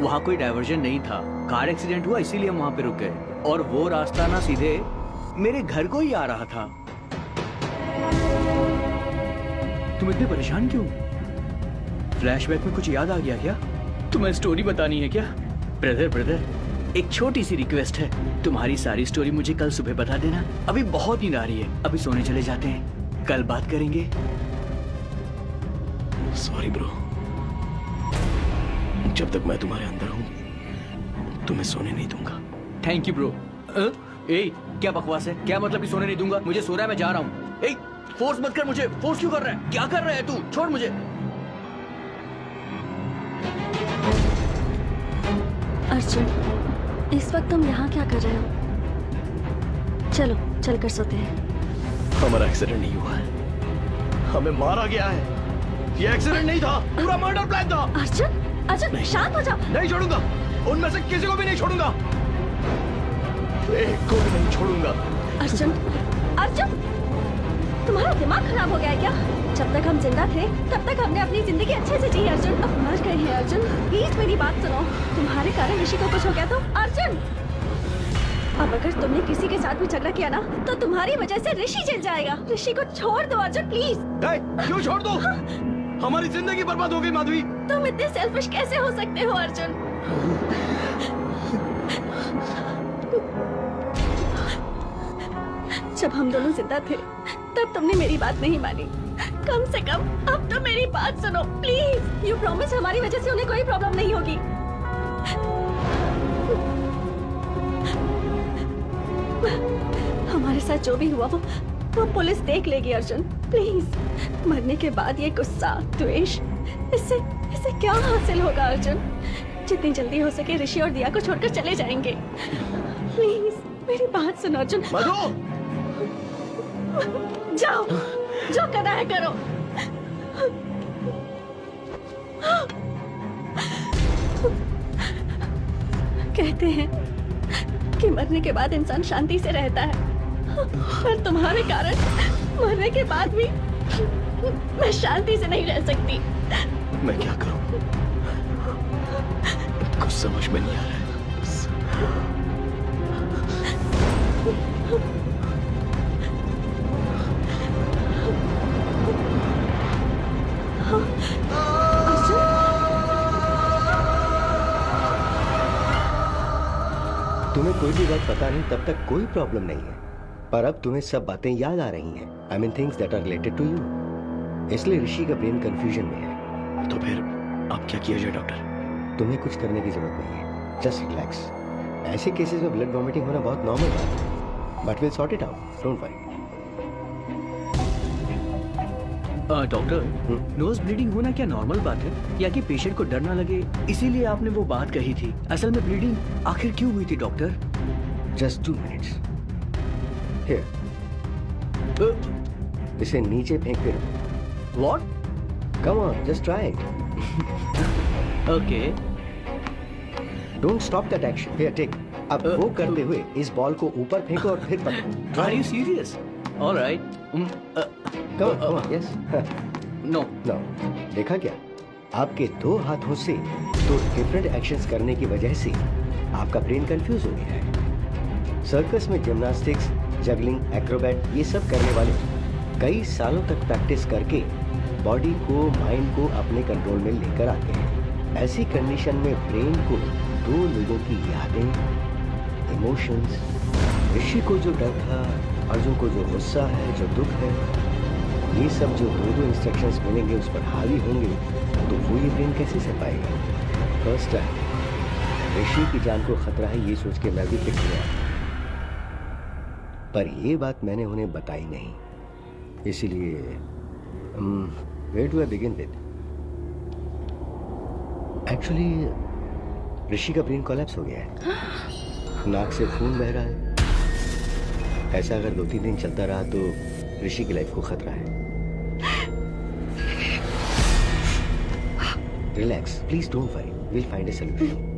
वहाँ कोई डायवर्जन नहीं था, कार एक्सीडेंट हुआ इसीलिए हम वहाँ पे रुक गए, और वो रास्ता ना सीधे मेरे घर को ही आ रहा था। तुम इतने परेशान क्यों? फ्लैशबैक में कुछ याद आ गया क्या? तुम्हें स्टोरी बतानी है क्या? ब्रदर, एक छोटी सी रिक्वेस्ट है, तुम्हारी सारी स्टोरी मुझे कल सुबह बता देना। अभी बहुत नींद आ रही है, अभी सोने चले जाते हैं, कल बात करेंगे। सॉरी ब्रो, जब तक मैं तुम्हारे अंदर हूँ तुम्हें सोने नहीं दूंगा। Thank you bro. ए, क्या बकवास है? क्या मतलब कि सोने नहीं दूंगा? मुझे सो रहा है, मैं जा रहा हूँ। ए, फोर्स मत कर मुझे। फोर्स क्यों कर रहा है? क्या कर रहा है तू? छोड़ मुझे। अर्जुन, इस वक्त तुम यहाँ क्या कर रहे हो? चलो चल कर सोते हैं। हमारा एक्सीडेंट नहीं हुआ है, हमें मारा गया है। ये एक्सीडेंट नहीं था, पूरा मर्डर प्लान था। अर्जुन, शांत हो जाओ। नहीं छोड़ूंगा, उनमें से किसी को भी नहीं छोड़ूंगा, एक को भी नहीं छोड़ूंगा। अर्जुन, तुम्हारा दिमाग खराब हो गया है क्या? जब तक हम जिंदा थे तब तक हमने अपनी जिंदगी अच्छे से जी अर्जुन। अब मर गए हैं अर्जुन, प्लीज मेरी बात सुनो। तुम्हारे कारण ऋषि को कुछ हो गया तो अर्जुन, अब अगर तुमने किसी के साथ भी झगड़ा किया ना तो तुम्हारी वजह से ऋषि जल जाएगा। ऋषि को छोड़ दो अर्जुन, प्लीज। क्यों छोड़ दो? हमारी जिंदगी बर्बाद हो गई माधवी। तुम इतने सेल्फिश कैसे हो सकते हो अर्जुन? जब हम दोनों जिंदा थे तब तुमने मेरी बात नहीं मानी। कम से कम अब तो मेरी बात सुनो प्लीज। यू प्रॉमिस हमारी वजह से उन्हें कोई प्रॉब्लम नहीं होगी। हमारे साथ जो भी हुआ वो पुलिस देख लेगी अर्जुन, प्लीज। मरने के बाद ये गुस्सा, द्वेष, इससे क्या हासिल होगा अर्जुन? जितनी जल्दी हो सके ऋषि और दिया को छोड़कर चले जाएंगे। प्लीज मेरी बात सुनो अर्जुन। जाओ, जो करना है करो। कहते हैं कि मरने के बाद इंसान शांति से रहता है, पर तुम्हारे कारण मरने के बाद भी मैं शांति से नहीं रह सकती। मैं क्या करूं? कुछ समझ में नहीं आ रहा है। तुम्हें कोई भी बात पता नहीं तब तक कोई प्रॉब्लम नहीं है, पर अब तुम्हें सब बातें याद आ रही हैं। I mean things that are related to you. इसलिए ऋषि का ब्रेन कंफ्यूजन में है। तो फिर अब क्या किया जाए डॉक्टर? तुम्हें कुछ करने की जरूरत नहीं है, जस्ट रिलैक्स। ऐसे केसेस में ब्लड वॉमिटिंग होना बहुत नॉर्मल बात है, but will sort it out, don't worry. Doctor, nose bleeding होना क्या नॉर्मल बात है, या कि पेशेंट को डर ना लगे इसीलिए आपने वो बात कही थी? असल में ब्लीडिंग आखिर क्यों हुई थी डॉक्टर? Just 2 minutes. हियर, इसे नीचे फेंक कर। What? Come on, just try it. Okay. Don't stop that action. Here, take. अब वो करते हुए इस बॉल को ऊपर फेंको और फिर पकड़ो। Are you serious? Alright. Come on, yes. No. No, देखा क्या? आपके 2 हाथों से 2 डिफरेंट एक्शंस करने की वजह से आपका ब्रेन कंफ्यूज हो गया है। सर्कस में जिम्नास्टिक्स, जगलिंग, एक्रोबैट ये सब करने वाले कई सालों तक प्रैक्टिस करके बॉडी को, माइंड को अपने कंट्रोल में लेकर आते हैं। ऐसी कंडीशन में ब्रेन को 2 लोगों की यादें, इमोशंस, ऋषि को जो डर था, अर्जुन को जो गुस्सा है, जो दुख है, ये सब जो 2 इंस्ट्रक्शंस मिलेंगे उस पर हावी होंगे, तो वो ये ब्रेन कैसे सह पाएगा? फर्स्ट टाइम ऋषि की जान को खतरा है ये सोच के मैं भी पिट गया, पर ये बात मैंने उन्हें बताई नहीं। इसीलिए where do I begin with? Actually Rishi का ब्रेन कोलैप्स हो गया है, नाक से खून बह रहा है। ऐसा अगर 2-3 दिन चलता रहा तो ऋषि की लाइफ को खतरा है। Relax, please don't worry, will find A solution.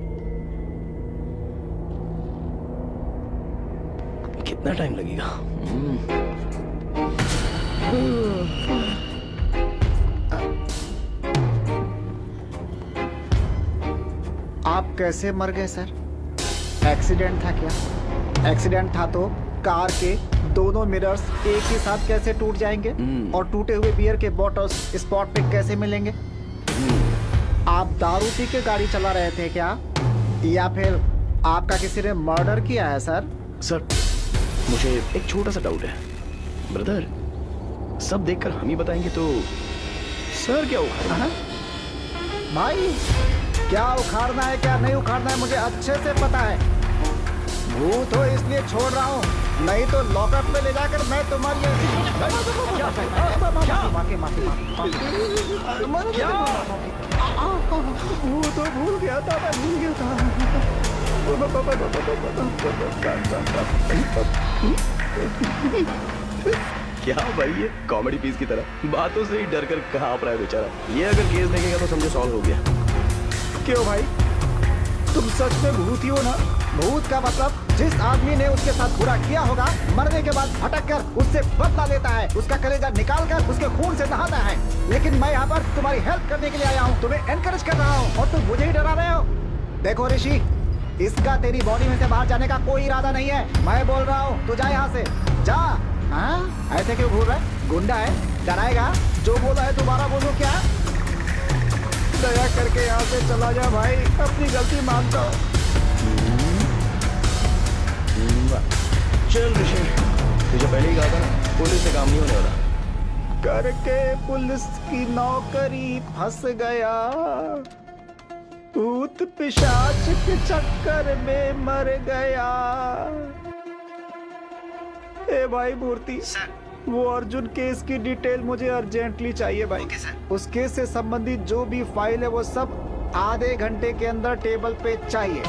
कितना टाइम लगेगा? आप कैसे मर गए सर? एक्सीडेंट था क्या? एक्सीडेंट था तो कार के दोनों मिरर्स एक ही साथ कैसे टूट जाएंगे? और टूटे हुए बियर के बॉटल्स स्पॉट पे कैसे मिलेंगे? आप दारू पी के गाड़ी चला रहे थे क्या? या फिर आपका किसी ने मर्डर किया है सर? सर, मुझे एक छोटा सा डाउट है। ब्रदर, सब देखकर हम ही बताएंगे तो सर क्या उखाड़ना? भाई, क्या उखाड़ना है क्या नहीं उखाड़ना है मुझे अच्छे से पता है। भूत हो इसलिए छोड़ रहा हूँ, नहीं तो लॉकअप में ले जाकर मैं तुम्हारी वो तो भूल गया था, मैं भूल गया था। क्या भाई, ये कॉमेडी पीस की तरह बातों से ही डर कर कहाँ आप रहा है बेचारा। ये अगर केस देखेगा तो समझो सॉल्व हो गया। क्यों भाई, तुम सच में भूत ही हो ना? भूत का मतलब जिस आदमी ने उसके साथ बुरा किया होगा, मरने के बाद भटक कर उससे बदला लेता है, उसका कलेजा निकाल कर उसके खून से नहाता है। लेकिन मैं यहाँ पर तुम्हारी हेल्प करने के लिए आया हूँ, तुम्हें एनकरेज कर रहा हूँ, और तुम मुझे ही डरा रहे हो। देखो ऋषि, इसका तेरी बॉडी में से बाहर जाने का कोई इरादा नहीं है। मैं बोल रहा हूँ, तू जा यहाँ से, जा। हाँ, ऐसे क्यों घूर रहा है? गुंडा है, डराएगा? जो बोला है दोबारा बोलो क्या? दया करके यहाँ से चला जा भाई, अपनी गलती मानता हूँ। चल ऋषि, तुझे पहले ही कहा था ना, पुलिस से काम नहीं होने वाला। करके पुलिस की नौकरी फंस गया, भूत पिशाच के चक्कर में मर गया। ए भाई मूर्ति, वो अर्जुन केस की डिटेल मुझे अर्जेंटली चाहिए भाई। उस केस से संबंधित जो भी फाइल है वो सब आधे घंटे के अंदर टेबल पे चाहिए।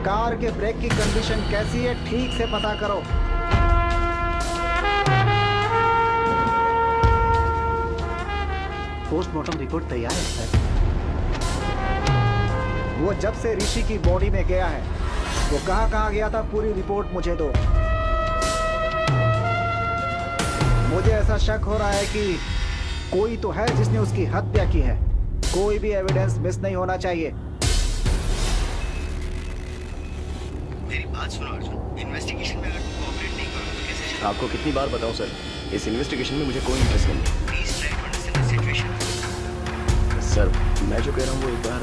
कार के ब्रेक की कंडीशन कैसी है ठीक से पता करो। पोस्टमार्टम रिपोर्ट तैयार है सर। वो जब से ऋषि की बॉडी में गया है, वो कहाँ कहाँ गया था पूरी रिपोर्ट मुझे दो। मुझे ऐसा शक हो रहा है कि कोई तो है जिसने उसकी हत्या की है। कोई भी एविडेंस मिस नहीं होना चाहिए। मेरी बात सुनो अर्जुन, इन्वेस्टिगेशन में अगर तुम कोऑपरेट नहीं करोगे तो कैसे चलेगा? आपको कितनी बार बताऊं सर, इस इन्वेस्टिगेशन में मुझे कोई इंटरेस्ट नहीं है। Please try to understand the situation. Sir मैं जो कह रहा हूँ वो एक बार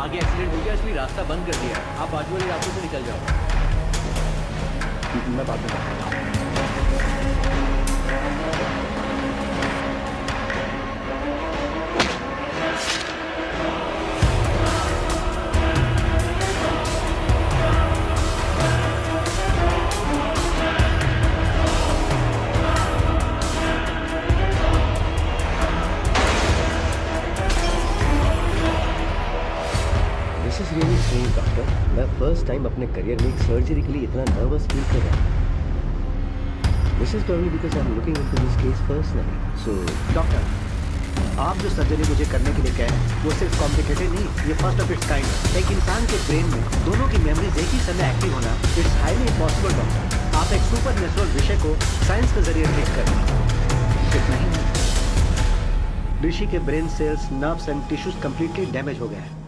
आगे एक्सीडेंट हो गया इसलिए रास्ता बंद कर दिया है। आप बाजू वाले रास्ते से निकल जाओ। मैं बाद में बात करता हूँ। This is really strange doctor. मैं फर्स्ट टाइम अपने करियर में एक सर्जरी के लिए इतना नर्वस फील कर रहा हूँ। This is probably because I am looking into this case personally. So doctor, आप जो सर्जरी मुझे करने के लिए कह रहे हैं वो सिर्फ कॉम्प्लिकेटेड नहीं, ये फर्स्ट ऑफ इट्स काइंड है। एक इंसान के ब्रेन में दोनों की मेमोरीज एक ही समय एक्टिव होना इट्स हाईली इम्पॉसिबल डॉक्टर। आप एक सुपर नेचुरल विषय को साइंस के जरिए ट्रीट कर रहे हैं। इतना ही नहीं, ऋषि के brain cells, nerves and tissues completely damage हो गया है।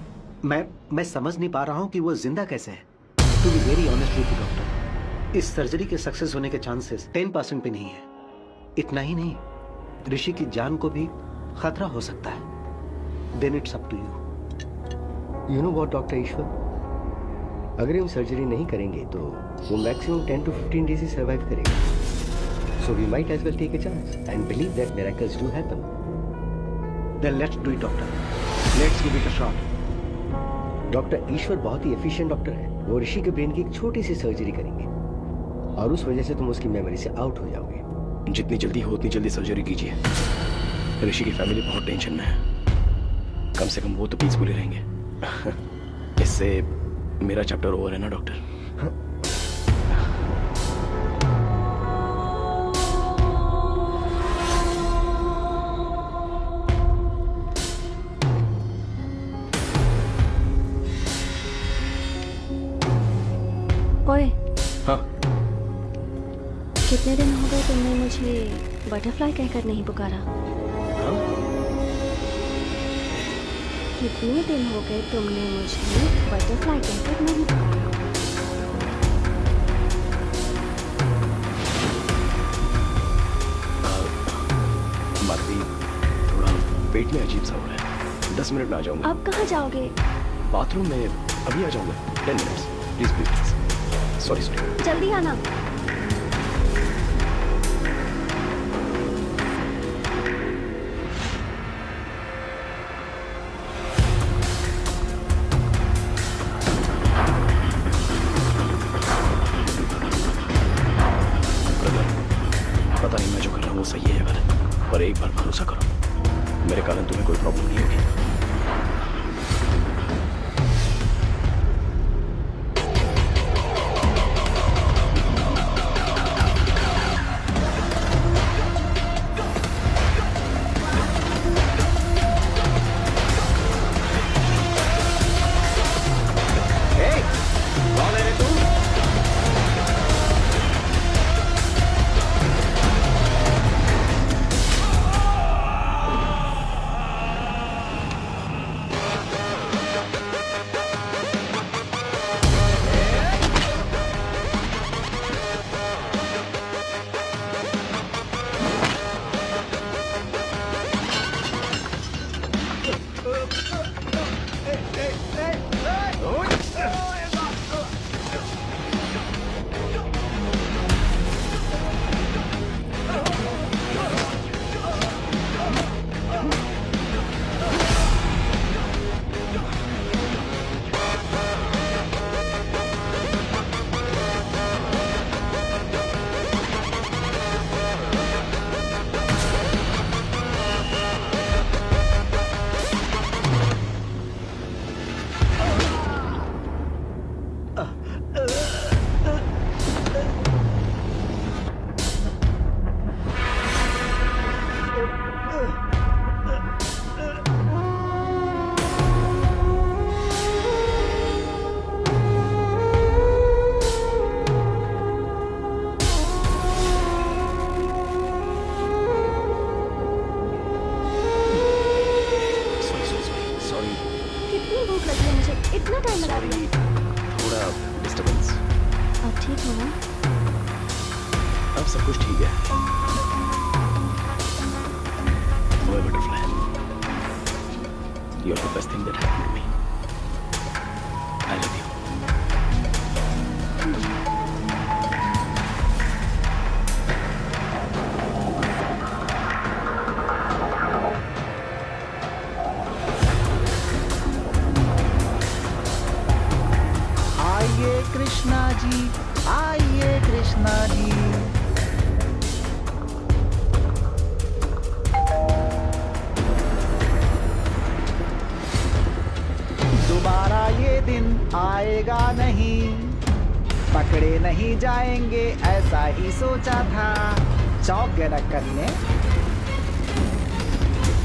मैं समझ नहीं पा रहा हूँ कि वो जिंदा कैसे है। To be very honest with you doctor, इस सर्जरी के सक्सेस होने के चांसेस 10% भी नहीं है। इतना ही नहीं, ऋषि की जान को भी खतरा हो सकता है। Then it's up to you. You know what doctor Ishwar, अगर हम सर्जरी नहीं करेंगे तो वो मैक्सिमम 10 to 15 डेज ही सर्वाइव करेगा। So we might as well take a chance and believe that miracles do happen. Then let's do it doctor. Let's give it a shot. Doctor Ishwar बहुत ही एफिशिएंट डॉक्टर है। वो ऋषि के brain की एक छोटी सी सर्जरी करेंगे और उस वजह से तुम उसकी मेमोरी से आउट हो जाओगे। जितनी जल्दी हो उतनी जल्दी सर्जरी कीजिए। ऋषि की फैमिली बहुत टेंशन में है। कम से कम वो तो पीसफुली रहेंगे। इससे मेरा चैप्टर ओवर है ना डॉक्टर। ओए, हाँ कितने दिन हो गए तुमने मुझे बटरफ्लाई कहकर नहीं पुकारा? हाँ कितने दिन हो गए तुमने मुझे बटरफ्लाई कहकर नहीं पुकारा? माधवी, थोड़ा पेट में अजीब सा हो रहा है। 10 मिनट में आ जाऊंगा। अब कहाँ जाओगे? बाथरूम में अभी आ जाऊंगा। 10 minutes please please. Sorry sorry. जल्दी आना। पता नहीं मैं जो कर रहा हूँ वो सही है या गलत, पर एक बार भरोसा करो, मेरे कारण तुम्हें कोई प्रॉब्लम नहीं होगी। अब सब कुछ ठीक है। ओए butterfly, you are the best thing that happened to me. I love you. आइए कृष्णा जी, आइए कृष्णा जी। दोबारा ये दिन आएगा नहीं, पकड़े नहीं जाएंगे ऐसा ही सोचा था। चौंक गए ना करीने।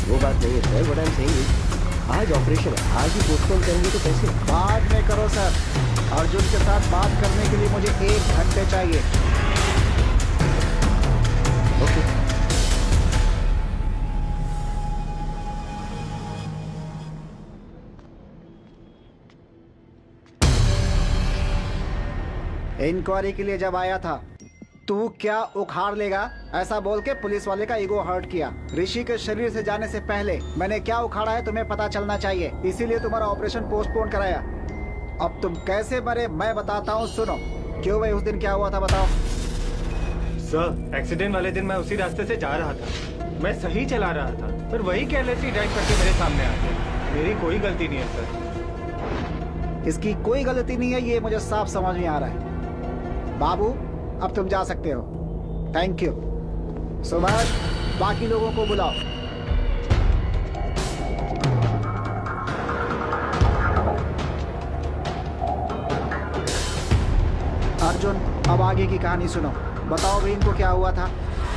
वो बात नहीं है sir, what I am saying is आज ऑपरेशन है, आज ही पोस्टपोन करेंगे तो कैसे? बाद में करो सर। अर्जुन के साथ बात करने के लिए मुझे 1 घंटे चाहिए। ओके। इंक्वायरी के लिए जब आया था, तू क्या उखाड़ लेगा ऐसा बोल के पुलिस वाले का ईगो हर्ट किया। ऋषि के शरीर से जाने से पहले मैंने क्या उखाड़ा है तुम्हें पता चलना चाहिए, इसीलिए तुम्हारा ऑपरेशन पोस्टपोन कराया। अब तुम कैसे मरे मैं बताता हूँ, सुनो। क्यों भाई, उस दिन क्या हुआ था बताओ। सर, एक्सीडेंट वाले दिन मैं उसी रास्ते से जा रहा था। मैं सही चला रहा था, पर वही केयरलेसली ड्राइव करके मेरे सामने आ गया। मेरी कोई गलती नहीं है सर। इसकी कोई गलती नहीं है, ये मुझे साफ समझ में आ रहा है। बाबू, अब तुम जा सकते हो। Thank you. सुभाष, बाकी लोगों को बुलाओ। अर्जुन, अब आगे की कहानी सुनो। बताओ भाई, इनको क्या हुआ था?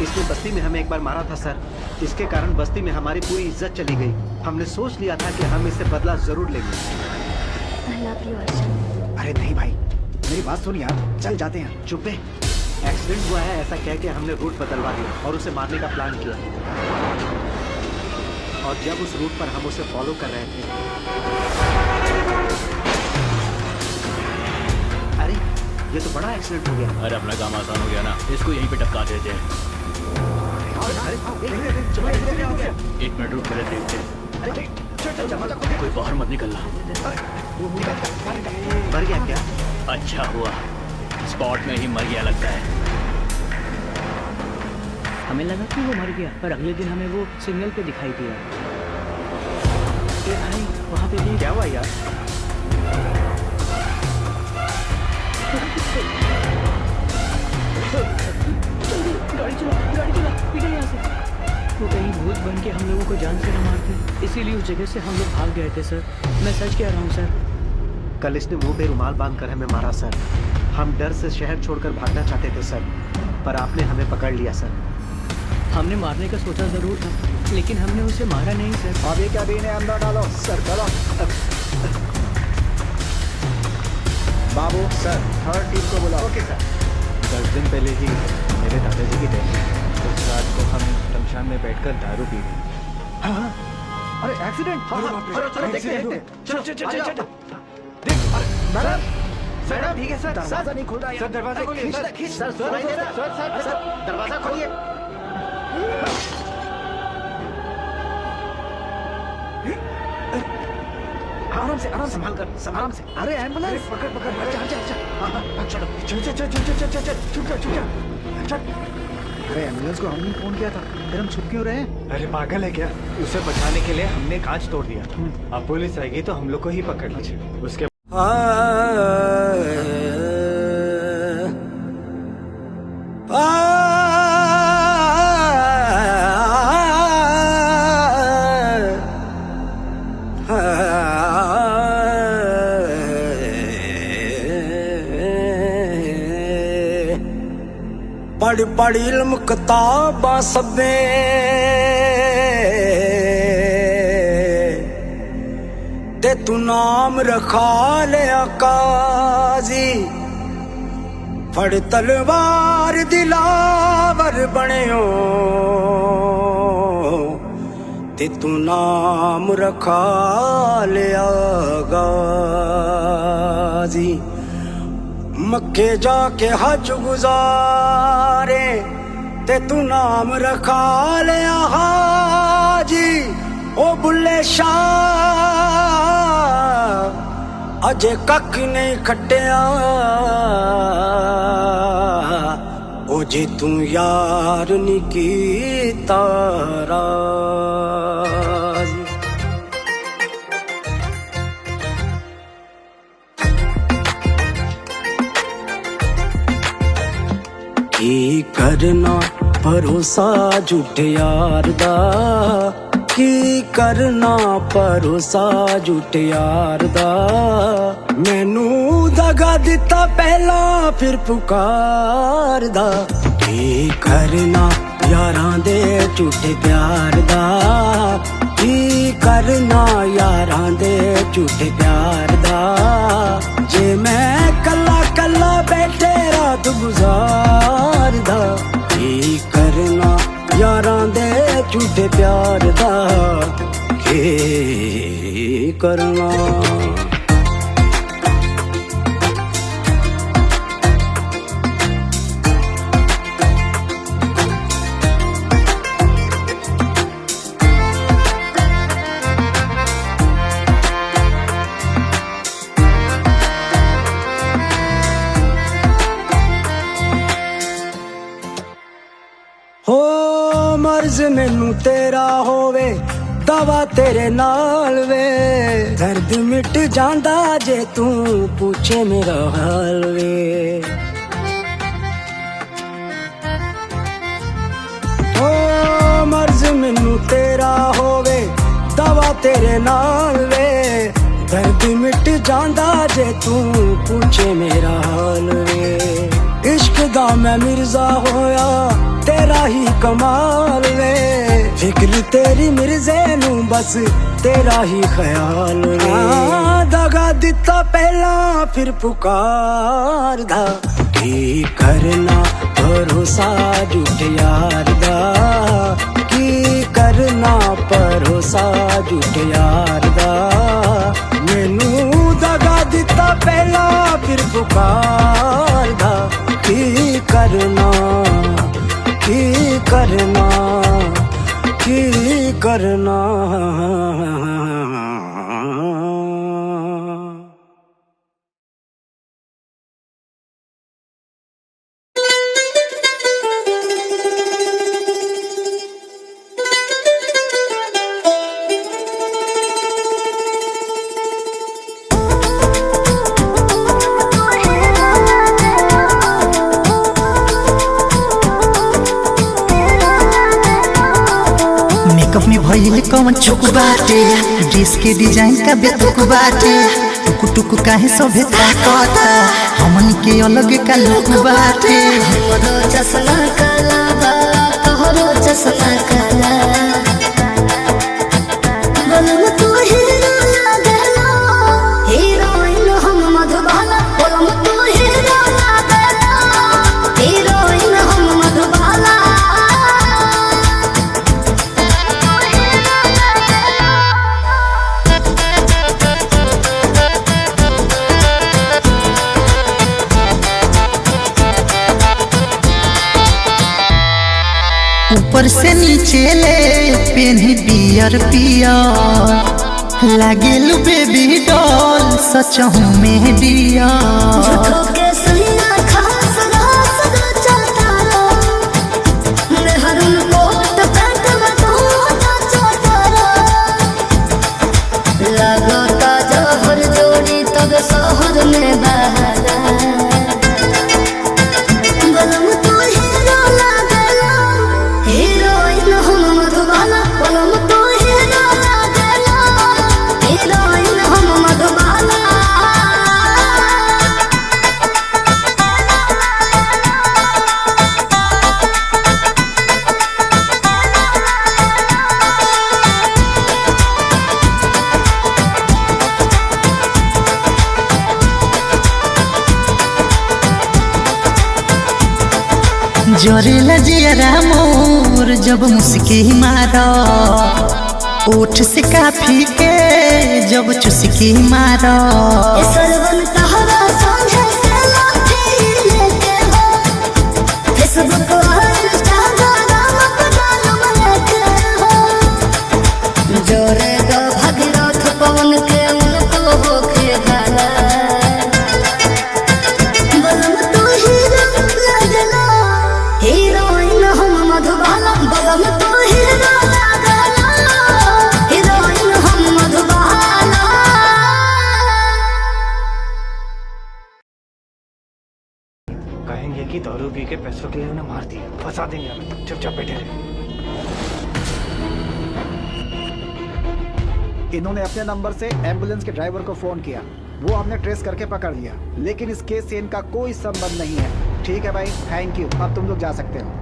इसने बस्ती में हमें एक बार मारा था सर। इसके कारण बस्ती में हमारी पूरी इज्जत चली गई। हमने सोच लिया था कि हम इससे बदला जरूर लेंगे। I love you, Arjun. अरे नहीं भाई, मेरी बात सुन यार, चल जाते हैं। चुप है। एक्सीडेंट हुआ है ऐसा कह के हमने रूट बदलवा दिया और उसे मारने का प्लान किया। और जब उस रूट पर हम उसे फॉलो कर रहे थे, अरे ये तो बड़ा एक्सीडेंट हो गया। अरे अपना काम आसान हो गया ना, इसको यहीं पे टपका देते हैं। एक मिनट रुक, पहले देखते हैं। कोई बाहर मत निकलना। मर गया क्या? अच्छा हुआ, स्पॉट में ही मर गया लगता है। हमें लगा कि वो मर गया, पर अगले दिन हमें वो सिग्नल पे दिखाई दिया। ए भाई, वहाँ पे भी क्या हुआ यार? गाड़ी चला, निकल यहाँ से। वो कहीं भूत बन के हम लोगों को जान से न मारते, इसीलिए उस जगह से हम लोग भाग गए थे सर। मैं सच कह रहा हूँ सर। कल इसने मुंह पे रुमाल बांधकर हमें मारा सर। हम डर से शहर छोड़कर भागना चाहते थे सर, पर आपने हमें पकड़ लिया सर। हमने मारने का सोचा जरूर था, लेकिन हमने उसे मारा नहीं सर। अभी क्या भी इन्हें अंदर डालो सर, चलो। बाबू सर, थर्ड टीम को बुलाओ। Okay sir. 10 दिन पहले ही मेरे दादाजी की डेथ हुई। उस रात को हम शमशान में बैठकर दारू पी रहे। हाँ, अरे एक्सीडेंट। चलो देखते हैं। चलो मैडम, मैडम ठीक है सर। दरवाजा नहीं खुल रहा है। सर दरवाजा खोलिए सर। सर, सुनाई दे रहा है। सर दरवाजा खोलिए। आराम से, संभाल कर, आराम से। अरे एम्बुलेंस पकड़ चलो। चल। अरे एम्बुलेंस को हमने फोन किया था, फिर हम छुप क्यों रहे? अरे पागल है क्या? उसे बचाने के लिए हमने कांच तोड़ दिया। अब पुलिस आएगी तो हम लोग को ही पकड़ लीजिए। उसके पढ़ पढ़ इल्म किताबां सबे ते तू नाम रखा लिया काजी। फड़ तलवार दिलावर बनियो ते तू नाम रखा लिया गाजी। मक्के जाके हज गुजारे ते तू नाम रखा लिया हाजी ओ बुल्ले शाह अजे कख नहीं खटिया ओ जे तू यार नी कीता राजी। की करना भरोसा झूठे यार दा की करना भरोसा झूठे यार दा मैनू दगा दिता पहला फिर पुकार दा की करना यारां दे झूठे प्यार दा की करना यारां दे झूठे प्यार दा जे मैं कल्ला कल्ला बैठे रात गुजारदा की करना यारां दे झूठे प्यार दा की करना। मर्ज मैनू तेरा होवे दवा तेरे नाल वे दर्द मिट जांदा जे तू पूछे मेरा हाल वे ओ मर्ज मैनू तेरा होवे दवा तेरे नाल वे दर्द मिट जांदा जे तू पूछे मेरा हाल वे इश्क दा मैं मिर्जा होया तेरा ही कमाल वे फिक्र तेरी मिर्जे नू बस तेरा ही ख्याल वे दगा दिता पहला फिर पुकार दा की करना भरोसा झूठे यार दा की करना भरोसा झूठे यार दा मैनू दगा दिता पहला फिर पुकार दा की करना की करना की करना। मेकअप में भइल कौन चुक बाटे ड्रेस के डिजाइन का बेतुक बाटे टुक टुक काहे सभे ताकता हमन के अलग का लुक बाटे हमरो चश्मा काला बा तोहरो चश्मा काला बोलम तू हीरो लागला हीरोइन हम मधुबाला बोलम तू हीरो लागला हीरोइन हम मधुबाला। ऊपर से नीचे ले पेन्ही बियर पियर लागेल बेबी डॉल सच हूँ में डियर झूठो के सैया खास रास रचता रो मेहरून कोट पैंट में तू नचता रो लगता जहर जोड़ी तब शहर में बहरा बोलम तू हीरो लागला हीरोइन हम मधुबाला बोलम तू हीरो लागला हीरोइन हम मधुबाला। जोरेला जियरा मोर जब मुस्की मारो ओठ से काफी के जब चुस्की मारो सरवन तहरा संगे से लाठी लेके हो फेसबुक और इंस्टाग्राम फंसा देंगे हमें। चुपचाप बैठे रहे। इन्होंने अपने नंबर से एम्बुलेंस के ड्राइवर को फोन किया, वो हमने ट्रेस करके पकड़ लिया, लेकिन इस केस से इनका कोई संबंध नहीं है। ठीक है भाई, थैंक यू, अब तुम लोग जा सकते हो।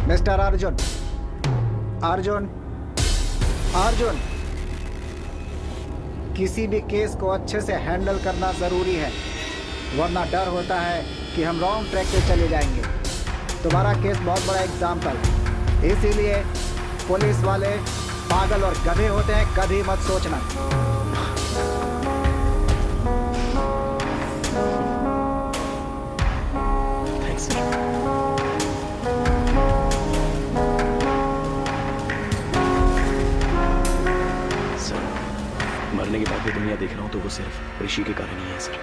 मिस्टर अर्जुन, अर्जुन, अर्जुन, किसी भी केस को अच्छे से हैंडल करना जरूरी है, वरना डर होता है कि हम रॉन्ग ट्रैक पे चले जाएंगे। तुम्हारा केस बहुत बड़ा एग्जाम्पल, इसीलिए पुलिस वाले पागल और गधे होते हैं, कभी मत सोचना। मरने के बाद भी दुनिया देख रहा हूँ तो वो सिर्फ ऋषि के कारण ही है सर।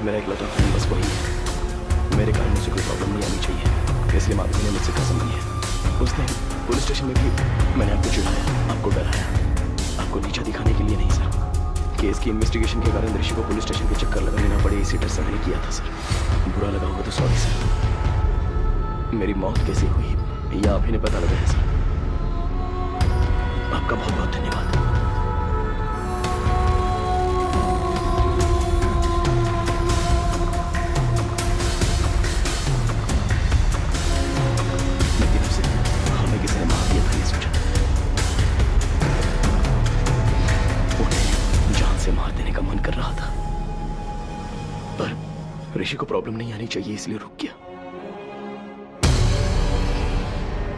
मेरा इकलौता फ्रेंड बस वही है। मेरे कारण मुझे कोई प्रॉब्लम नहीं आनी चाहिए, इसलिए माधवी ने मुझसे कसम ली है। उस दिन पुलिस स्टेशन में भी मैंने आपको चिढ़ाया, आपको डराया, आपको नीचा दिखाने के लिए नहीं सर। केस की इन्वेस्टिगेशन के कारण ऋषि को पुलिस स्टेशन के चक्कर लगाना पड़े, इसी डर से मैंने किया था सर। बुरा लगा होगा तो सॉरी सर। मेरी मौत कैसे हुई ये आप ही ने पता लगा है सर। आपका बहुत बहुत धन्यवाद। ऋषि को प्रॉब्लम नहीं आनी चाहिए इसलिए रुक गया।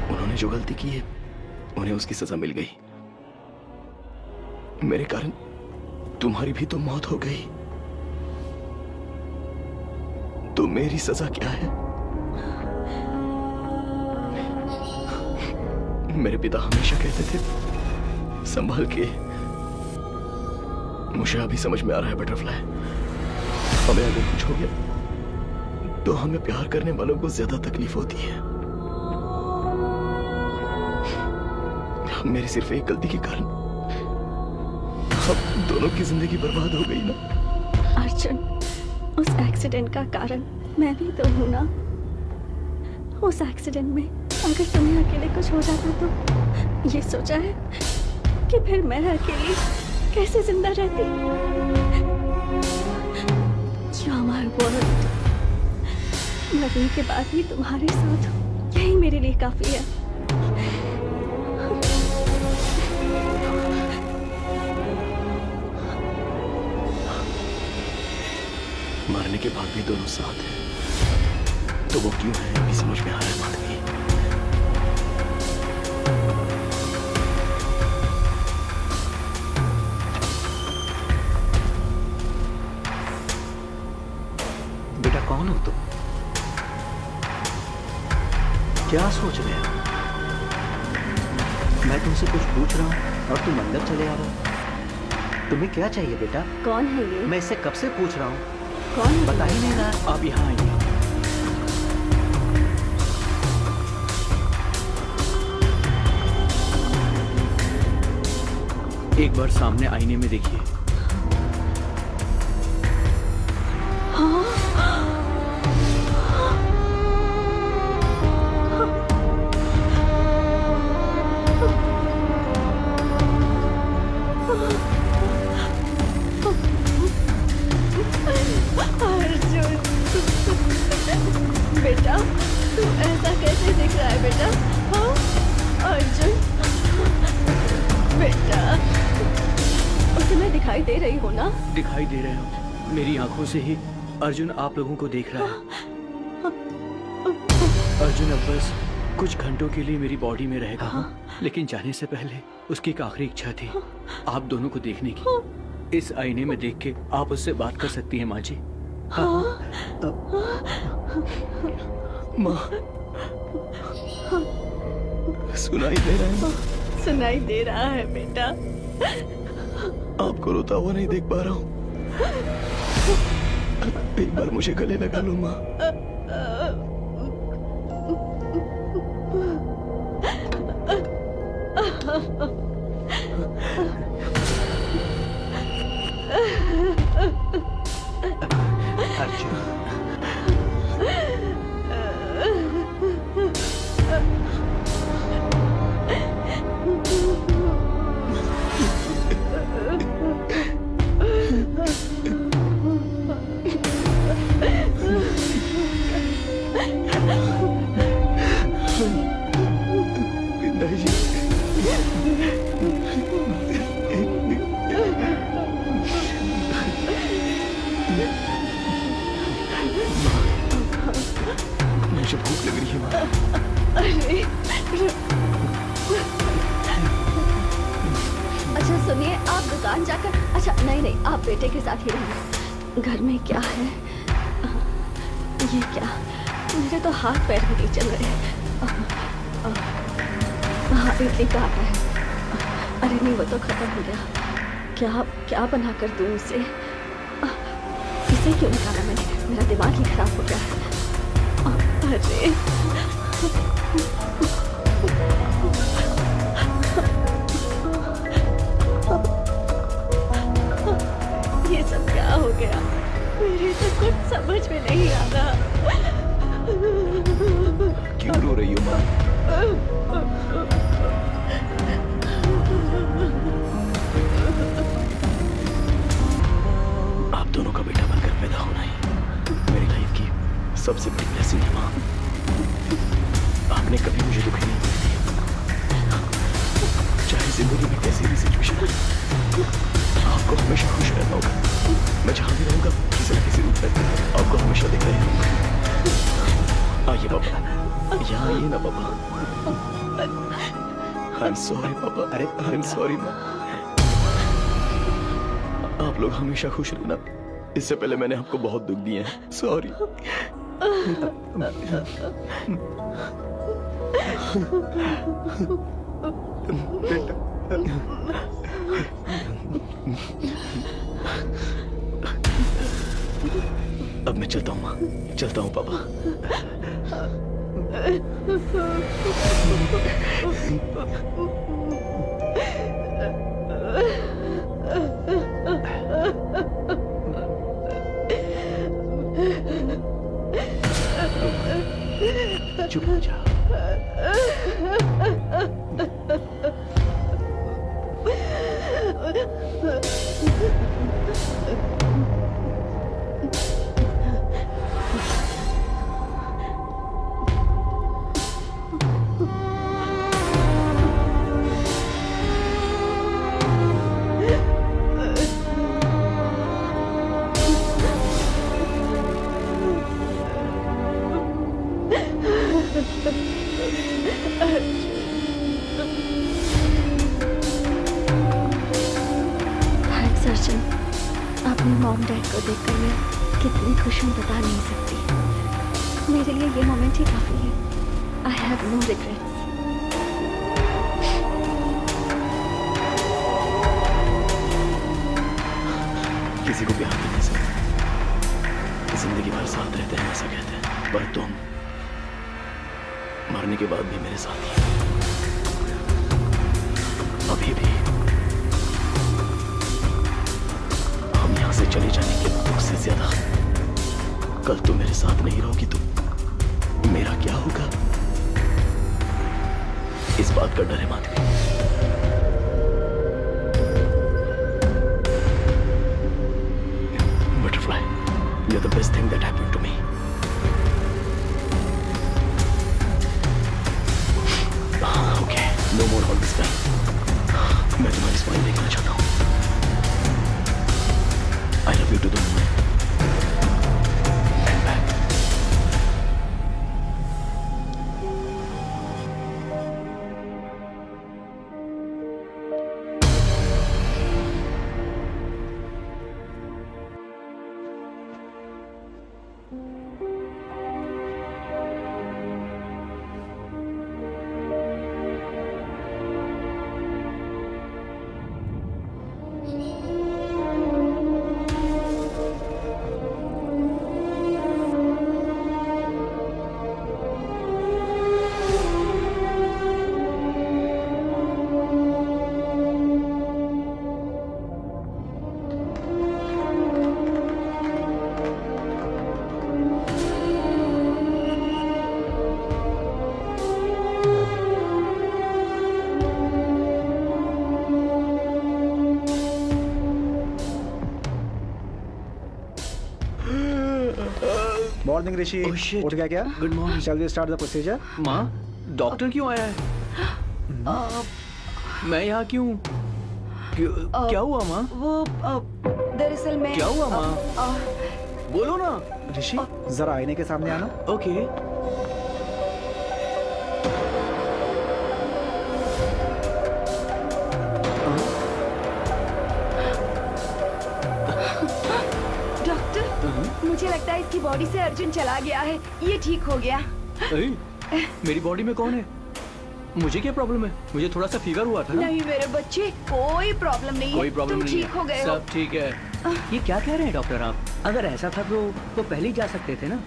उन्होंने जो गलती की है उन्हें उसकी सजा मिल गई। मेरे कारण तुम्हारी भी तो मौत हो गई, तो मेरी सजा क्या है? मेरे पिता हमेशा कहते थे संभाल के। मुझे अभी समझ में आ रहा है बटरफ्लाई, हमें अगर कुछ हो गया तो हमें प्यार करने वालों को ज्यादा तकलीफ होती है। मेरी सिर्फ एक गलती के कारण हम दोनों की जिंदगी बर्बाद हो गई ना। अर्जुन, उस एक्सीडेंट का कारण मैं भी तो हूं ना। उस एक्सीडेंट में अगर तुम्हें अकेले कुछ हो जाता तो ये सोचा है कि फिर मैं अकेली कैसे जिंदा रहती? हमारे वर्ल्ड मरने के बाद भी तुम्हारे साथ यही मेरे लिए काफी है। मरने के बाद भी दोनों साथ हैं, तो वो क्यों है अभी समझ में आ रहा है माधवी। कौन हो तुम? क्या सोच रहे हो? मैं तुमसे कुछ पूछ रहा हूँ और तुम अंदर चले आ रहे हो। तुम्हें क्या चाहिए बेटा? कौन है ये? मैं इससे कब से पूछ रहा हूँ, कौन है? बता ही नहीं रहा। आप यहाँ आइए। एक बार सामने आईने में देखिए। बेटा, तू ऐसा कैसे दिख रहा है बेटा? हाँ अर्जुन बेटा, उसे मैं दिखाई दे रही हूँ ना? दिखाई दे रहे हो, मेरी आंखों से ही अर्जुन आप लोगों को देख रहा है। अर्जुन अब बस कुछ घंटों के लिए मेरी बॉडी में रहेगा, लेकिन जाने से पहले उसकी एक आखिरी इच्छा थी आप दोनों को देखने की। इस आईने में देख के आप उससे बात कर सकती हैं माँ जी। माँ, सुनाई दे रहा है माँ? सुनाई दे रहा है बेटा। आपको रोता हुआ नहीं देख पा रहा हूँ, एक बार मुझे गले लगा लो माँ। मुझे भूख लग रही है माँ। अच्छा सुनिए, आप दुकान जाकर, अच्छा नहीं आप बेटे के साथ ही रहिए। घर में क्या है? ये क्या? मेरे तो हाथ पैर भी नहीं चल रहे हैं। हाँ, इडली का आटा है। अरे नहीं, वो तो खत्म हो गया। क्या बना कर दूँ उसे? इसे क्यों निकाला मैंने? मेरा दिमाग ही खराब हो गया है। अरे ये सब क्या हो गया? मेरे तो कुछ समझ में नहीं आ रहा। क्यों रो रही हो माँ? आप दोनों का बेटा बनकर पैदा होना ही मेरी लाइफ की सबसे बड़ी ब्लेसिंग है माँ। आपने कभी मुझे दुखी नहीं होने दिया, चाहे जिंदगी में कैसी भी सिचुएशन हो। आपको हमेशा खुश रहना होगा। मैं जहाँ भी रहूंगा किसी न किसी रूप में आपको हमेशा दिख रही रहूंगा। आइए पापा, यहाँ आइए ना पापा। I'm sorry पापा। अरे I'm sorry माँ। आप लोग हमेशा खुश रहना। इससे पहले मैंने आपको बहुत दुख दिए हैं। सॉरी। अब मैं चलता हूँ माँ, चलता हूँ पापा। चुप हो जा। सर्जन, अपने मॉम डैड को देखकर मैं कितनी खुश हूँ बता नहीं सकती। मेरे लिए ये मोमेंट ही काफी है। I have no regrets. किसी को प्यार करने से जिंदगी भर साथ रहते हैं ऐसा कहते हैं, पर तुम मरने के बाद भी मेरे साथ ही हो। अभी भी हम यहाँ से चले जाने के दुख से ज्यादा कल तुम मेरे साथ नहीं रहोगी तो मेरा क्या होगा, इस बात का डर है Madhavi. Butterfly, you're the best thing that happened to me. Okay, no more all this time. मैं तुम्हारी स्माइल देखना चाहता हूँ। I love you to the moon and back. Morning Rishi. Oh, shit. उठ गया क्या? Good morning. Shall we start the procedure? माँ, doctor क्यों आया है? मैं यहाँ क्यों? क्या हुआ माँ? वो दरअसल मैं क्या हुआ माँ? बोलो ना। ऋषि जरा आईने के सामने आना। ओके। डॉक्टर, मुझे लगता है इसकी बॉडी से अर्जुन चला गया है। ये ठीक हो गया। मेरी बॉडी में कौन है? मुझे क्या प्रॉब्लम है? मुझे थोड़ा सा फीवर हुआ था ना। नहीं मेरे बच्चे, कोई प्रॉब्लम नहीं है। कोई प्रॉब्लम तुम नहीं ठीक है। हो गए हो। सब ठीक है। ये क्या कह रहे हैं डॉक्टर आप? अगर ऐसा था तो पहले ही जा सकते थे ना।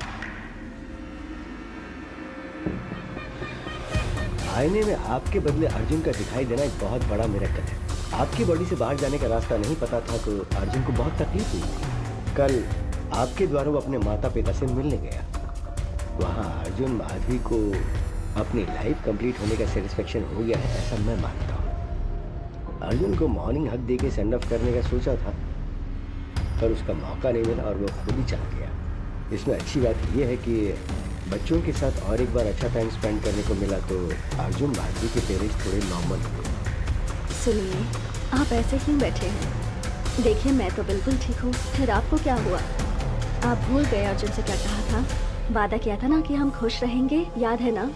आईने में आपके बदले अर्जुन का दिखाई देना एक बहुत बड़ा मिरेकल है। आपकी बॉडी से बाहर जाने का रास्ता नहीं पता था तो अर्जुन को बहुत तकलीफ हुई थी। कल आपके द्वारा वो अपने माता पिता से मिलने गया। वहाँ अर्जुन माधवी को अपनी लाइफ कंप्लीट होने का सेटिस्फेक्शन हो गया है, ऐसा मैं मानता हूँ। अर्जुन को मॉर्निंग हक दे के सेंड ऑफ करने का सोचा था, पर उसका मौका नहीं मिला और वो खुद ही चला गया। इसमें अच्छी बात यह है कि बच्चों के साथ और एक बार अच्छा टाइम स्पेंड करने को मिला तो अर्जुन माधवी के पेरेंट्स थोड़े नॉर्मल हुए। सुनिए, आप ऐसे क्यों बैठे हैं? देखिए, मैं तो बिल्कुल ठीक हूँ। फिर आपको क्या हुआ? आप भूल गए अर्जुन से क्या कहा था? वादा किया था ना कि हम खुश रहेंगे, याद है ना?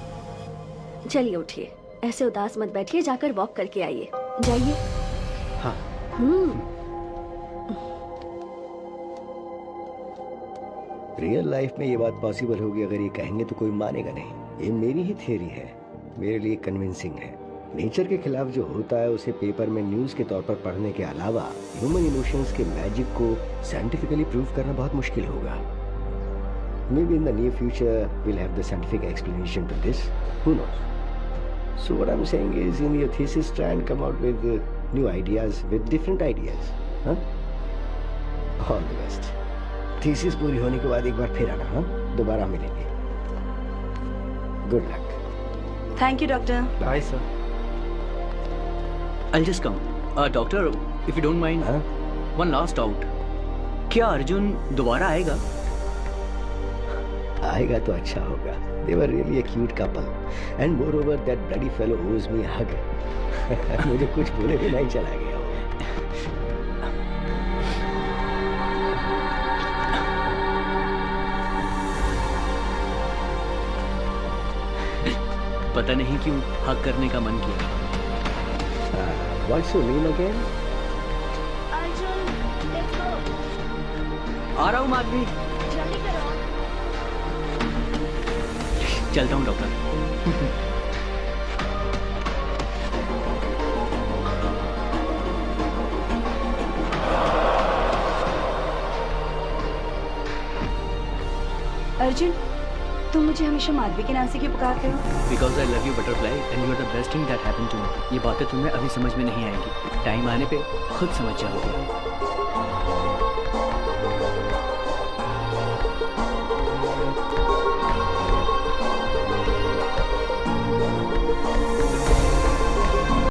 चलिए उठिए, ऐसे उदास मत बैठिए, जाकर वॉक करके आइए। जाइए। हाँ। रियल लाइफ में ये बात पॉसिबल होगी अगर ये कहेंगे तो कोई मानेगा नहीं। ये मेरी ही थियरी है, मेरे लिए कन्विंसिंग है। नेचर के खिलाफ जो होता है उसे पेपर में न्यूज़ के तौर पर पढ़ने के अलावा ह्यूमन इमोशंस के मैजिक को साइंटिफिकली प्रूव करना बहुत मुश्किल होगा। Maybe in the near future we'll have the scientific explanation to this. Who knows? So what I'm saying is, in your thesis, try and come out with new ideas, with different ideas. Huh? All the best. Thesis पूरी होने के बाद एक बार फिर आना, हाँ? दोबारा मिलेंगे। Good luck. Thank you doctor. Bye sir. I'll just come. Doctor, if you don't mind, one last doubt. क्या अर्जुन दोबारा आएगा? आएगा तो अच्छा होगा। They were really a cute couple, and moreover that bloody fellow owes me a hug. मुझे कुछ बोले भी नहीं चला गया। पता नहीं क्यों हक करने का मन किया। What's your name again? Arjun, let's go। आ रहा हूँ माधवी। जल्दी करो। चलता हूँ डॉक्टर। अर्जुन, तुम मुझे हमेशा माधवी के नाम से क्यों पुकारते हो? Because I love you butterfly and you are the best thing that happened to me. ये बातें तुम्हें अभी समझ में नहीं आएंगी, टाइम आने पे खुद समझ जाओगे।